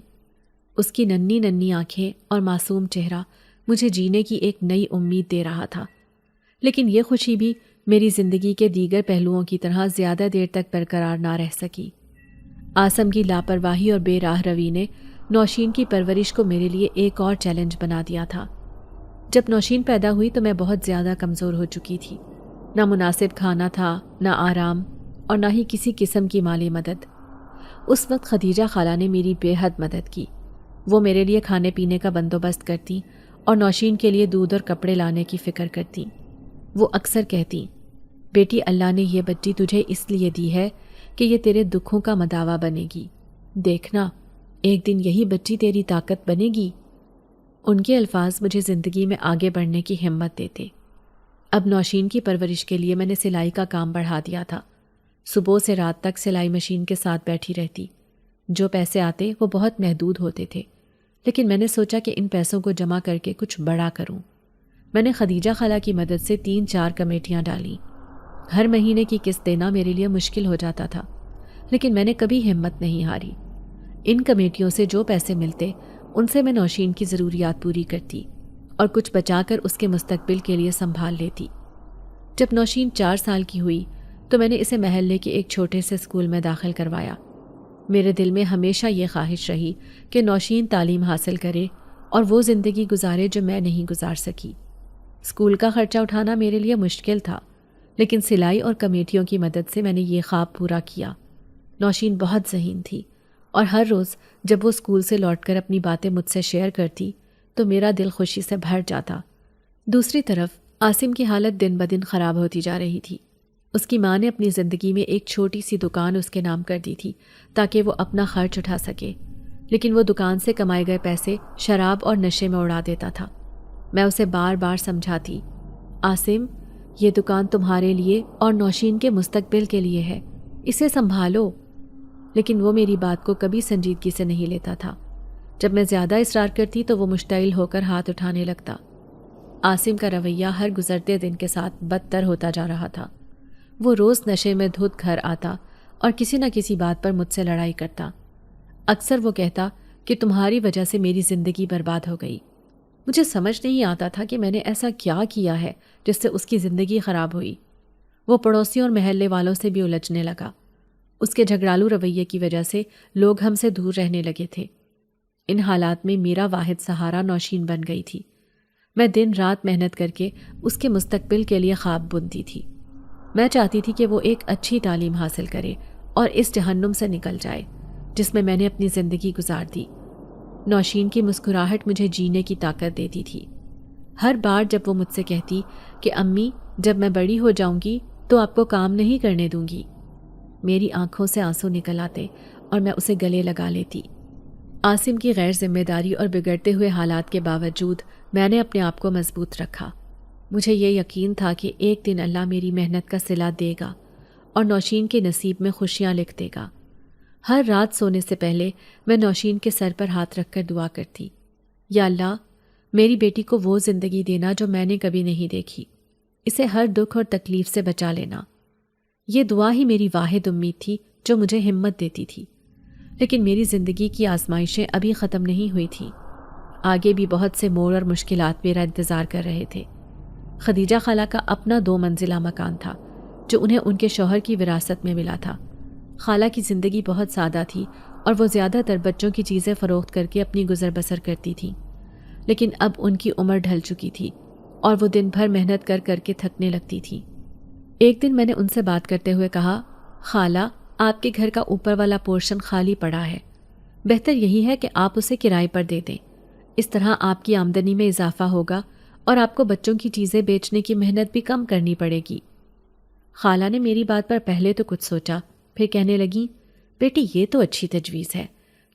اس کی ننھی ننھی آنکھیں اور معصوم چہرہ مجھے جینے کی ایک نئی امید دے رہا تھا، لیکن یہ خوشی بھی میری زندگی کے دیگر پہلوؤں کی طرح زیادہ دیر تک برقرار نہ رہ سکی۔ عاصم کی لاپرواہی اور بے راہ روی نے نوشین کی پرورش کو میرے لیے ایک اور چیلنج بنا دیا تھا۔ جب نوشین پیدا ہوئی تو میں بہت زیادہ کمزور ہو چکی تھی۔ نہ مناسب کھانا تھا، نہ آرام، اور نہ ہی کسی قسم کی مالی مدد۔ اس وقت خدیجہ خالہ نے میری بے حد مدد کی۔ وہ میرے لیے کھانے پینے کا بندوبست کرتی اور نوشین کے لیے دودھ اور کپڑے لانے کی فکر کرتی۔ وہ اکثر کہتی، بیٹی اللہ نے یہ بچی تجھے اس لیے دی ہے کہ یہ تیرے دکھوں کا مداوا بنے گی، دیکھنا ایک دن یہی بچی تیری طاقت بنے گی۔ ان کے الفاظ مجھے زندگی میں آگے بڑھنے کی ہمت دیتے۔ اب نوشین کی پرورش کے لیے میں نے سلائی کا کام بڑھا دیا تھا۔ صبح سے رات تک سلائی مشین کے ساتھ بیٹھی رہتی۔ جو پیسے آتے وہ بہت محدود ہوتے تھے، لیکن میں نے سوچا کہ ان پیسوں کو جمع کر کے کچھ بڑا کروں۔ میں نے خدیجہ خالہ کی مدد سے 3-4 کمیٹیاں ڈالیں۔ ہر مہینے کی قسط دینا میرے لیے مشکل ہو جاتا تھا، لیکن میں نے کبھی ہمت نہیں ہاری۔ ان کمیٹیوں سے جو پیسے ملتے ان سے میں نوشین کی ضروریات پوری کرتی اور کچھ بچا کر اس کے مستقبل کے لیے سنبھال لیتی۔ جب نوشین 4 سال کی ہوئی تو میں نے اسے محلے کے ایک چھوٹے سے اسکول میں داخل کروایا۔ میرے دل میں ہمیشہ یہ خواہش رہی کہ نوشین تعلیم حاصل کرے اور وہ زندگی گزارے جو میں نہیں گزار سکی۔ اسکول کا خرچہ اٹھانا میرے لیے مشکل تھا، لیکن سلائی اور کمیٹیوں کی مدد سے میں نے یہ خواب پورا کیا۔ نوشین بہت ذہین تھی، اور ہر روز جب وہ اسکول سے لوٹ کر اپنی باتیں مجھ سے شیئر کرتی تو میرا دل خوشی سے بھر جاتا۔ دوسری طرف عاصم کی حالت دن بدن خراب ہوتی جا رہی تھی۔ اس کی ماں نے اپنی زندگی میں ایک چھوٹی سی دکان اس کے نام کر دی تھی تاکہ وہ اپنا خرچ اٹھا سکے، لیکن وہ دکان سے کمائے گئے پیسے شراب اور نشے میں اڑا دیتا تھا۔ میں اسے بار بار سمجھاتی، عاصم یہ دکان تمہارے لیے اور نوشین کے مستقبل کے لیے ہے، اسے سنبھالو، لیکن وہ میری بات کو کبھی سنجیدگی سے نہیں لیتا تھا۔ جب میں زیادہ اصرار کرتی تو وہ مشتعل ہو کر ہاتھ اٹھانے لگتا۔ عاصم کا رویہ ہر گزرتے دن کے ساتھ بدتر ہوتا جا رہا تھا۔ وہ روز نشے میں دھت گھر آتا اور کسی نہ کسی بات پر مجھ سے لڑائی کرتا۔ اکثر وہ کہتا کہ تمہاری وجہ سے میری زندگی برباد ہو گئی۔ مجھے سمجھ نہیں آتا تھا کہ میں نے ایسا کیا کیا ہے جس سے اس کی زندگی خراب ہوئی۔ وہ پڑوسیوں اور محلے والوں سے بھی الجھنے لگا۔ اس کے جھگڑالو رویے کی وجہ سے لوگ ہم سے دور رہنے لگے تھے۔ ان حالات میں میرا واحد سہارا نوشین بن گئی تھی۔ میں دن رات محنت کر کے اس کے مستقبل کے لیے خواب بنتی تھی۔ میں چاہتی تھی کہ وہ ایک اچھی تعلیم حاصل کرے اور اس جہنم سے نکل جائے جس میں نے اپنی زندگی گزار دی۔ نوشین کی مسکراہٹ مجھے جینے کی طاقت دیتی تھی۔ ہر بار جب وہ مجھ سے کہتی کہ امی جب میں بڑی ہو جاؤں گی تو آپ کو کام نہیں کرنے دوں گی، میری آنکھوں سے آنسو نکل آتے اور میں اسے گلے لگا لیتی۔ عاصم کی غیر ذمہ داری اور بگڑتے ہوئے حالات کے باوجود میں نے اپنے آپ کو مضبوط رکھا۔ مجھے یہ یقین تھا کہ ایک دن اللہ میری محنت کا صلہ دے گا اور نوشین کے نصیب میں خوشیاں لکھ دے گا۔ ہر رات سونے سے پہلے میں نوشین کے سر پر ہاتھ رکھ کر دعا کرتی، یا اللہ میری بیٹی کو وہ زندگی دینا جو میں نے کبھی نہیں دیکھی، اسے ہر دکھ اور تکلیف سے بچا لینا۔ یہ دعا ہی میری واحد امید تھی جو مجھے ہمت دیتی تھی۔ لیکن میری زندگی کی آزمائشیں ابھی ختم نہیں ہوئی تھیں۔ آگے بھی بہت سے موڑ اور مشکلات میرا انتظار کر رہے تھے۔ خدیجہ خالہ کا اپنا 2 منزلہ مکان تھا جو انہیں ان کے شوہر کی وراثت میں ملا تھا۔ خالہ کی زندگی بہت سادہ تھی اور وہ زیادہ تر بچوں کی چیزیں فروخت کر کے اپنی گزر بسر کرتی تھیں، لیکن اب ان کی عمر ڈھل چکی تھی اور وہ دن بھر محنت کر کر کے تھکنے لگتی تھیں۔ ایک دن میں نے ان سے بات کرتے ہوئے کہا، خالہ آپ کے گھر کا اوپر والا پورشن خالی پڑا ہے، بہتر یہی ہے کہ آپ اسے کرائے پر دے دیں، اس طرح آپ کی آمدنی میں اضافہ ہوگا اور آپ کو بچوں کی چیزیں بیچنے کی محنت بھی کم کرنی پڑے گی۔ خالہ نے میری بات پر پہلے تو کچھ سوچا، پھر کہنے لگی، بیٹی یہ تو اچھی تجویز ہے،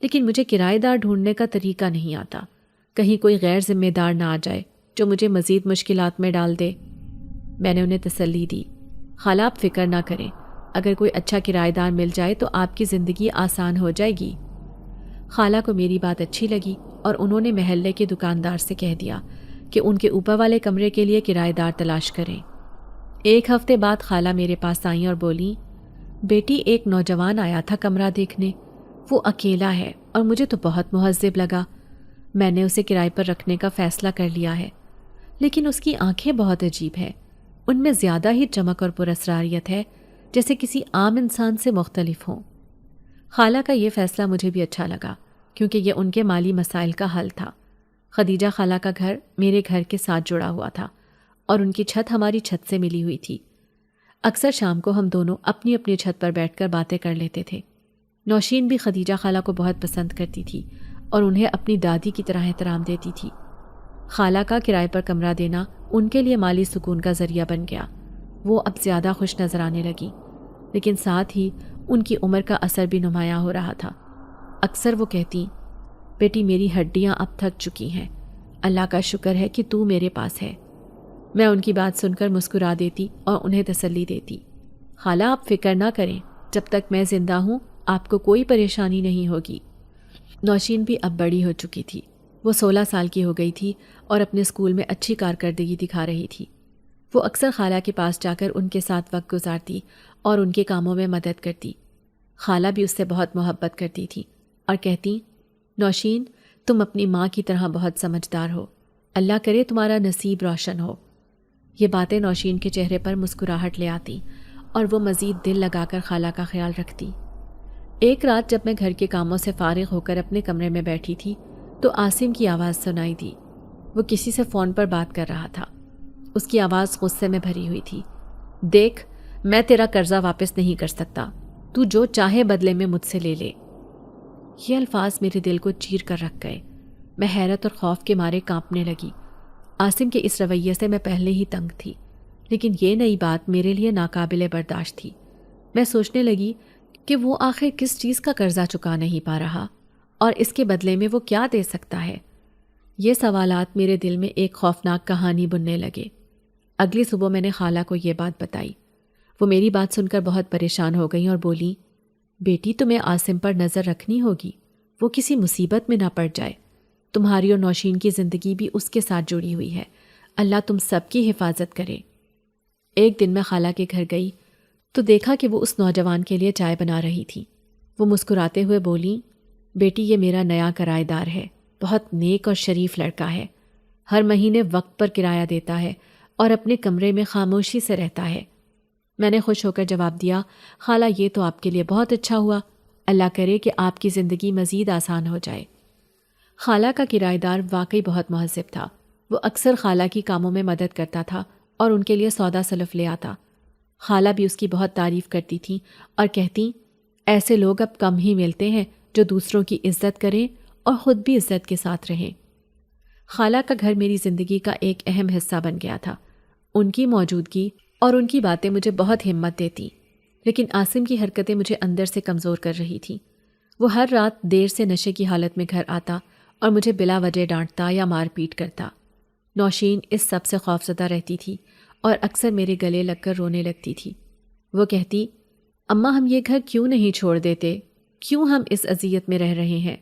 لیکن مجھے کرایہ دار ڈھونڈنے کا طریقہ نہیں آتا، کہیں کوئی غیر ذمہ دار نہ آ جائے جو مجھے مزید مشکلات میں ڈال دے۔ میں نے انہیں تسلی دی، خالہ آپ فکر نہ کریں، اگر کوئی اچھا کرایہ دار مل جائے تو آپ کی زندگی آسان ہو جائے گی۔ خالہ کو میری بات اچھی لگی اور انہوں نے محلے کے دکاندار سے کہہ دیا کہ ان کے اوپر والے کمرے کے لیے کرایہ دار تلاش کریں۔ ایک ہفتے بعد خالہ میرے پاس آئیں اور بولیں، بیٹی ایک نوجوان آیا تھا کمرہ دیکھنے، وہ اکیلا ہے اور مجھے تو بہت مہذب لگا، میں نے اسے کرائے پر رکھنے کا فیصلہ کر لیا ہے، لیکن اس کی آنکھیں بہت عجیب ہیں، ان میں زیادہ ہی چمک اور پراسراریت ہے، جیسے کسی عام انسان سے مختلف ہوں۔ خالہ کا یہ فیصلہ مجھے بھی اچھا لگا کیونکہ یہ ان کے مالی مسائل کا حل تھا۔ خدیجہ خالہ کا گھر میرے گھر کے ساتھ جڑا ہوا تھا اور ان کی چھت ہماری چھت سے ملی ہوئی تھی۔ اکثر شام کو ہم دونوں اپنی اپنی چھت پر بیٹھ کر باتیں کر لیتے تھے۔ نوشین بھی خدیجہ خالہ کو بہت پسند کرتی تھی اور انہیں اپنی دادی کی طرح احترام دیتی تھی۔ خالہ کا کرائے پر کمرہ دینا ان کے لیے مالی سکون کا ذریعہ بن گیا۔ وہ اب زیادہ خوش نظر آنے لگی، لیکن ساتھ ہی ان کی عمر کا اثر بھی نمایاں ہو رہا تھا۔ اکثر وہ کہتی، بیٹی میری ہڈیاں اب تھک چکی ہیں، اللہ کا شکر ہے کہ تو میرے پاس ہے۔ میں ان کی بات سن کر مسکرا دیتی اور انہیں تسلی دیتی، خالہ آپ فکر نہ کریں، جب تک میں زندہ ہوں آپ کو کوئی پریشانی نہیں ہوگی۔ نوشین بھی اب بڑی ہو چکی تھی، وہ 16 سال کی ہو گئی تھی اور اپنے اسکول میں اچھی کارکردگی دکھا رہی تھی۔ وہ اکثر خالہ کے پاس جا کر ان کے ساتھ وقت گزارتی اور ان کے کاموں میں مدد کرتی۔ خالہ بھی اس سے بہت محبت کرتی تھی اور کہتی، نوشین تم اپنی ماں کی طرح بہت سمجھدار ہو، اللہ کرے تمہارا نصیب روشن ہو۔ یہ باتیں نوشین کے چہرے پر مسکراہٹ لے آتی اور وہ مزید دل لگا کر خالہ کا خیال رکھتی۔ ایک رات جب میں گھر کے کاموں سے فارغ ہو کر اپنے کمرے میں بیٹھی تھی تو عاصم کی آواز سنائی دی۔ وہ کسی سے فون پر بات کر رہا تھا۔ اس کی آواز غصے میں بھری ہوئی تھی۔ دیکھ میں تیرا قرضہ واپس نہیں کر سکتا، تو جو چاہے بدلے میں مجھ سے لے لے۔ یہ الفاظ میرے دل کو چیر کر رکھ گئے۔ میں حیرت اور خوف کے مارے کانپنے لگی۔ عاصم کے اس رویے سے میں پہلے ہی تنگ تھی، لیکن یہ نئی بات میرے لیے ناقابل برداشت تھی۔ میں سوچنے لگی کہ وہ آخر کس چیز کا قرضہ چکا نہیں پا رہا اور اس کے بدلے میں وہ کیا دے سکتا ہے۔ یہ سوالات میرے دل میں ایک خوفناک کہانی بننے لگے۔ اگلی صبح میں نے خالہ کو یہ بات بتائی۔ وہ میری بات سن کر بہت پریشان ہو گئیں اور بولی، بیٹی تمہیں عاصم پر نظر رکھنی ہوگی، وہ کسی مصیبت میں نہ پڑ جائے۔ تمہاری اور نوشین کی زندگی بھی اس کے ساتھ جڑی ہوئی ہے، اللہ تم سب کی حفاظت کرے۔ ایک دن میں خالہ کے گھر گئی تو دیکھا کہ وہ اس نوجوان کے لیے چائے بنا رہی تھی۔ وہ مسکراتے ہوئے بولی، بیٹی یہ میرا نیا کرایہ دار ہے، بہت نیک اور شریف لڑکا ہے، ہر مہینے وقت پر کرایہ دیتا ہے اور اپنے کمرے میں خاموشی سے رہتا ہے۔ میں نے خوش ہو کر جواب دیا، خالہ یہ تو آپ کے لیے بہت اچھا ہوا، اللہ کرے کہ آپ کی زندگی مزید آسان ہو جائے۔ خالہ کا کرایہ دار واقعی بہت مہذب تھا۔ وہ اکثر خالہ کی کاموں میں مدد کرتا تھا اور ان کے لیے سودا سلف لے آتا۔ خالہ بھی اس کی بہت تعریف کرتی تھیں اور کہتی، ایسے لوگ اب کم ہی ملتے ہیں جو دوسروں کی عزت کریں اور خود بھی عزت کے ساتھ رہیں۔ خالہ کا گھر میری زندگی کا ایک اہم حصہ بن گیا تھا۔ ان کی موجودگی اور ان کی باتیں مجھے بہت ہمت دیتی، لیکن عاصم کی حرکتیں مجھے اندر سے کمزور کر رہی تھیں۔ وہ ہر رات دیر سے نشے کی حالت میں گھر آتا اور مجھے بلا وجہ ڈانٹتا یا مار پیٹ کرتا۔ نوشین اس سب سے خوفزدہ رہتی تھی اور اکثر میرے گلے لگ کر رونے لگتی تھی۔ وہ کہتی، اماں ہم یہ گھر کیوں نہیں چھوڑ دیتے؟ کیوں ہم اس اذیت میں رہ رہے ہیں؟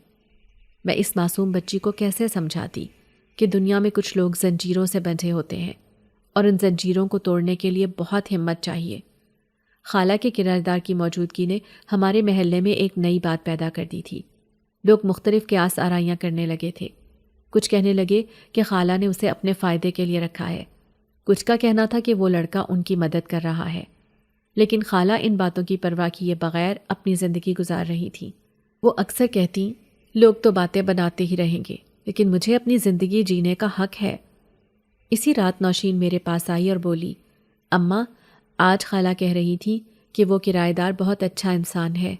میں اس معصوم بچی کو کیسے سمجھاتی کہ دنیا میں کچھ لوگ زنجیروں سے بندھے ہوتے ہیں اور ان زنجیروں کو توڑنے کے لیے بہت ہمت چاہیے۔ خالہ کے کرایہ دار کی موجودگی نے ہمارے محلے میں ایک نئی بات پیدا کر دی تھی۔ لوگ مختلف قیاس آرائیاں کرنے لگے تھے۔ کچھ کہنے لگے کہ خالہ نے اسے اپنے فائدے کے لیے رکھا ہے، کچھ کا کہنا تھا کہ وہ لڑکا ان کی مدد کر رہا ہے، لیکن خالہ ان باتوں کی پرواہ کیے بغیر اپنی زندگی گزار رہی تھی۔ وہ اکثر کہتی، لوگ تو باتیں بناتے ہی رہیں گے، لیکن مجھے اپنی زندگی جینے کا حق ہے۔ اسی رات نوشین میرے پاس آئی اور بولی، اماں آج خالہ کہہ رہی تھی کہ وہ کرایہ دار بہت اچھا انسان ہے،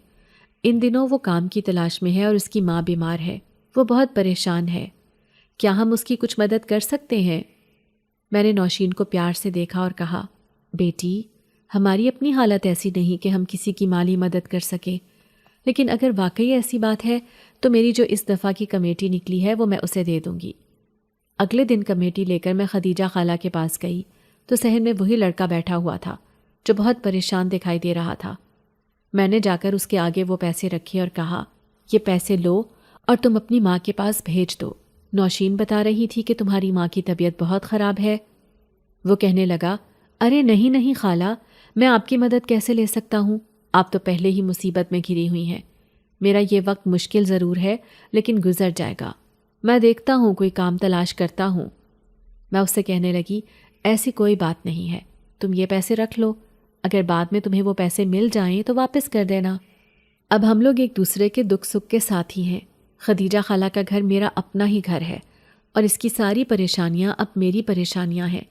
ان دنوں وہ کام کی تلاش میں ہے اور اس کی ماں بیمار ہے، وہ بہت پریشان ہے، کیا ہم اس کی کچھ مدد کر سکتے ہیں؟ میں نے نوشین کو پیار سے دیکھا اور کہا، بیٹی ہماری اپنی حالت ایسی نہیں کہ ہم کسی کی مالی مدد کر سکیں، لیکن اگر واقعی ایسی بات ہے تو میری جو اس دفعہ کی کمیٹی نکلی ہے وہ میں اسے دے دوں گی۔ اگلے دن کمیٹی لے کر میں خدیجہ خالہ کے پاس گئی تو صحن میں وہی لڑکا بیٹھا ہوا تھا جو بہت پریشان دکھائی دے رہا تھا۔ میں نے جا کر اس کے آگے وہ پیسے رکھے اور کہا، یہ پیسے لو اور تم اپنی ماں کے پاس بھیج دو، نوشین بتا رہی تھی کہ تمہاری ماں کی طبیعت بہت خراب ہے۔ وہ کہنے لگا، ارے نہیں نہیں خالہ، میں آپ کی مدد کیسے لے سکتا ہوں؟ آپ تو پہلے ہی مصیبت میں گھری ہوئی ہیں، میرا یہ وقت مشکل ضرور ہے لیکن گزر جائے گا، میں دیکھتا ہوں کوئی کام تلاش کرتا ہوں۔ میں اس سے کہنے لگی، ایسی کوئی بات نہیں ہے، تم یہ پیسے رکھ لو، اگر بعد میں تمہیں وہ پیسے مل جائیں تو واپس کر دینا۔ اب ہم لوگ ایک دوسرے کے دکھ سکھ کے ساتھی ہیں۔ خدیجہ خالہ کا گھر میرا اپنا ہی گھر ہے اور اس کی ساری پریشانیاں اب میری پریشانیاں ہیں۔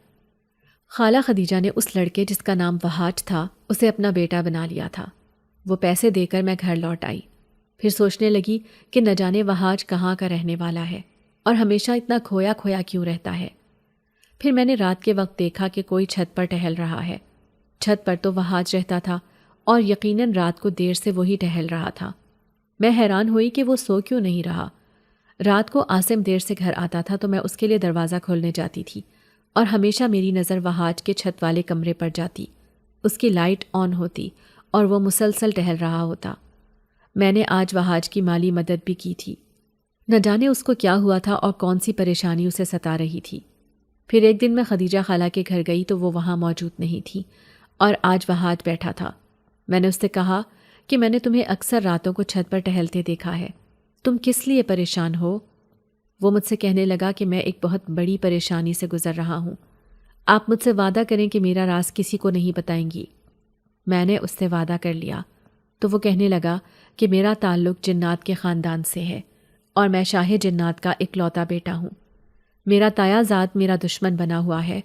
خالہ خدیجہ نے اس لڑکے جس کا نام وہاج تھا اسے اپنا بیٹا بنا لیا تھا۔ وہ پیسے دے کر میں گھر لوٹ آئی، پھر سوچنے لگی کہ نہ جانے وہاج کہاں کا رہنے والا ہے اور ہمیشہ اتنا کھویا کھویا کیوں رہتا ہے۔ پھر میں نے رات کے وقت دیکھا کہ کوئی چھت پر ٹہل رہا ہے۔ چھت پر تو وہاج رہتا تھا اور یقیناً رات کو دیر سے وہی ٹہل رہا تھا۔ میں حیران ہوئی کہ وہ سو کیوں نہیں رہا۔ رات کو عاصم دیر سے گھر آتا تھا تو میں اس کے لیے دروازہ کھولنے جاتی تھی اور ہمیشہ میری نظر وہاج کے چھت والے کمرے پر جاتی، اس کی لائٹ آن ہوتی اور وہ مسلسل ٹہل رہا ہوتا۔ میں نے آج وہاج کی مالی مدد بھی کی تھی، نہ جانے اس کو کیا ہوا تھا اور کون سی پریشانی اسے ستا رہی تھی۔ پھر ایک دن میں خدیجہ خالہ کے گھر گئی تو وہ وہاں موجود نہیں تھی اور آج وہاج بیٹھا تھا۔ میں نے اس سے کہا کہ میں نے تمہیں اکثر راتوں کو چھت پر ٹہلتے دیکھا ہے، تم کس لیے پریشان ہو؟ وہ مجھ سے کہنے لگا کہ میں ایک بہت بڑی پریشانی سے گزر رہا ہوں، آپ مجھ سے وعدہ کریں کہ میرا راز کسی کو نہیں بتائیں گی۔ میں نے اس سے وعدہ کر لیا تو وہ کہنے لگا کہ میرا تعلق جنات کے خاندان سے ہے اور میں شاہ جنات کا اکلوتا بیٹا ہوں، میرا تایا زاد میرا دشمن بنا ہوا ہے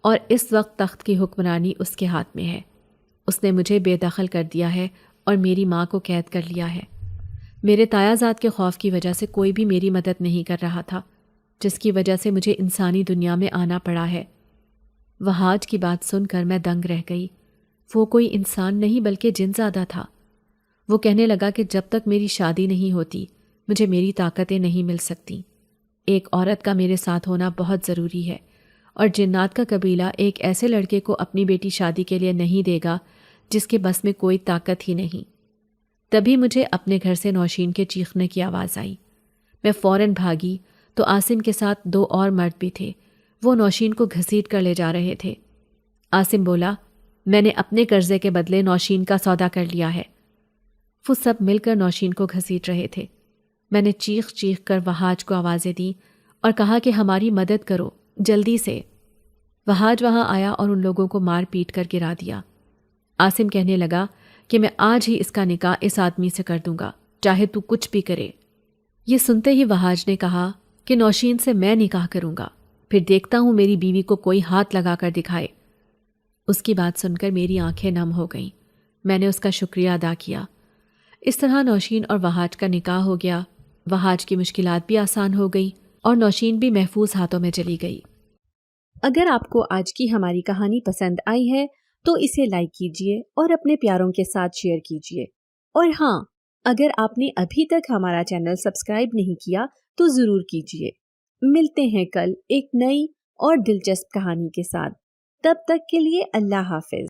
اور اس وقت تخت کی حکمرانی اس کے ہاتھ میں ہے، اس نے مجھے بے دخل کر دیا ہے اور میری ماں کو قید کر لیا ہے۔ میرے تایا زاد کے خوف کی وجہ سے کوئی بھی میری مدد نہیں کر رہا تھا، جس کی وجہ سے مجھے انسانی دنیا میں آنا پڑا ہے۔ وہاج کی بات سن کر میں دنگ رہ گئی، وہ کوئی انسان نہیں بلکہ جن زادہ تھا۔ وہ کہنے لگا کہ جب تک میری شادی نہیں ہوتی مجھے میری طاقتیں نہیں مل سکتی، ایک عورت کا میرے ساتھ ہونا بہت ضروری ہے اور جنات کا قبیلہ ایک ایسے لڑکے کو اپنی بیٹی شادی کے لیے نہیں دے گا جس کے بس میں کوئی طاقت ہی نہیں۔ تبھی مجھے اپنے گھر سے نوشین کے چیخنے کی آواز آئی۔ میں فوراً بھاگی تو عاصم کے ساتھ 2 اور مرد بھی تھے، وہ نوشین کو گھسیٹ کر لے جا رہے تھے۔ عاصم بولا، میں نے اپنے قرضے کے بدلے نوشین کا سودا کر لیا ہے۔ وہ سب مل کر نوشین کو گھسیٹ رہے تھے۔ میں نے چیخ چیخ کر وہاج کو آوازیں دی اور کہا کہ ہماری مدد کرو جلدی سے۔ وہاج وہاں آیا اور ان لوگوں کو مار پیٹ کر گرا دیا۔ عاصم کہنے لگا کہ میں آج ہی اس کا نکاح اس آدمی سے کر دوں گا، چاہے تو کچھ بھی کرے۔ یہ سنتے ہی وہاج نے کہا کہ نوشین سے میں نکاح کروں گا، پھر دیکھتا ہوں میری بیوی کو کوئی ہاتھ لگا کر دکھائے۔ اس کی بات سن کر میری آنکھیں نم ہو گئیں۔ میں نے اس کا شکریہ ادا کیا۔ اس طرح نوشین اور وہاج کا نکاح ہو گیا۔ وہاج کی مشکلات بھی آسان ہو گئی اور نوشین بھی محفوظ ہاتھوں میں چلی گئی۔ اگر آپ کو آج کی ہماری کہانی پسند آئی ہے تو اسے لائک کیجیے اور اپنے پیاروں کے ساتھ شیئر کیجیے، اور ہاں، اگر آپ نے ابھی تک ہمارا چینل سبسکرائب نہیں کیا تو ضرور کیجیے۔ ملتے ہیں کل ایک نئی اور دلچسپ کہانی کے ساتھ۔ تب تک کے لیے اللہ حافظ۔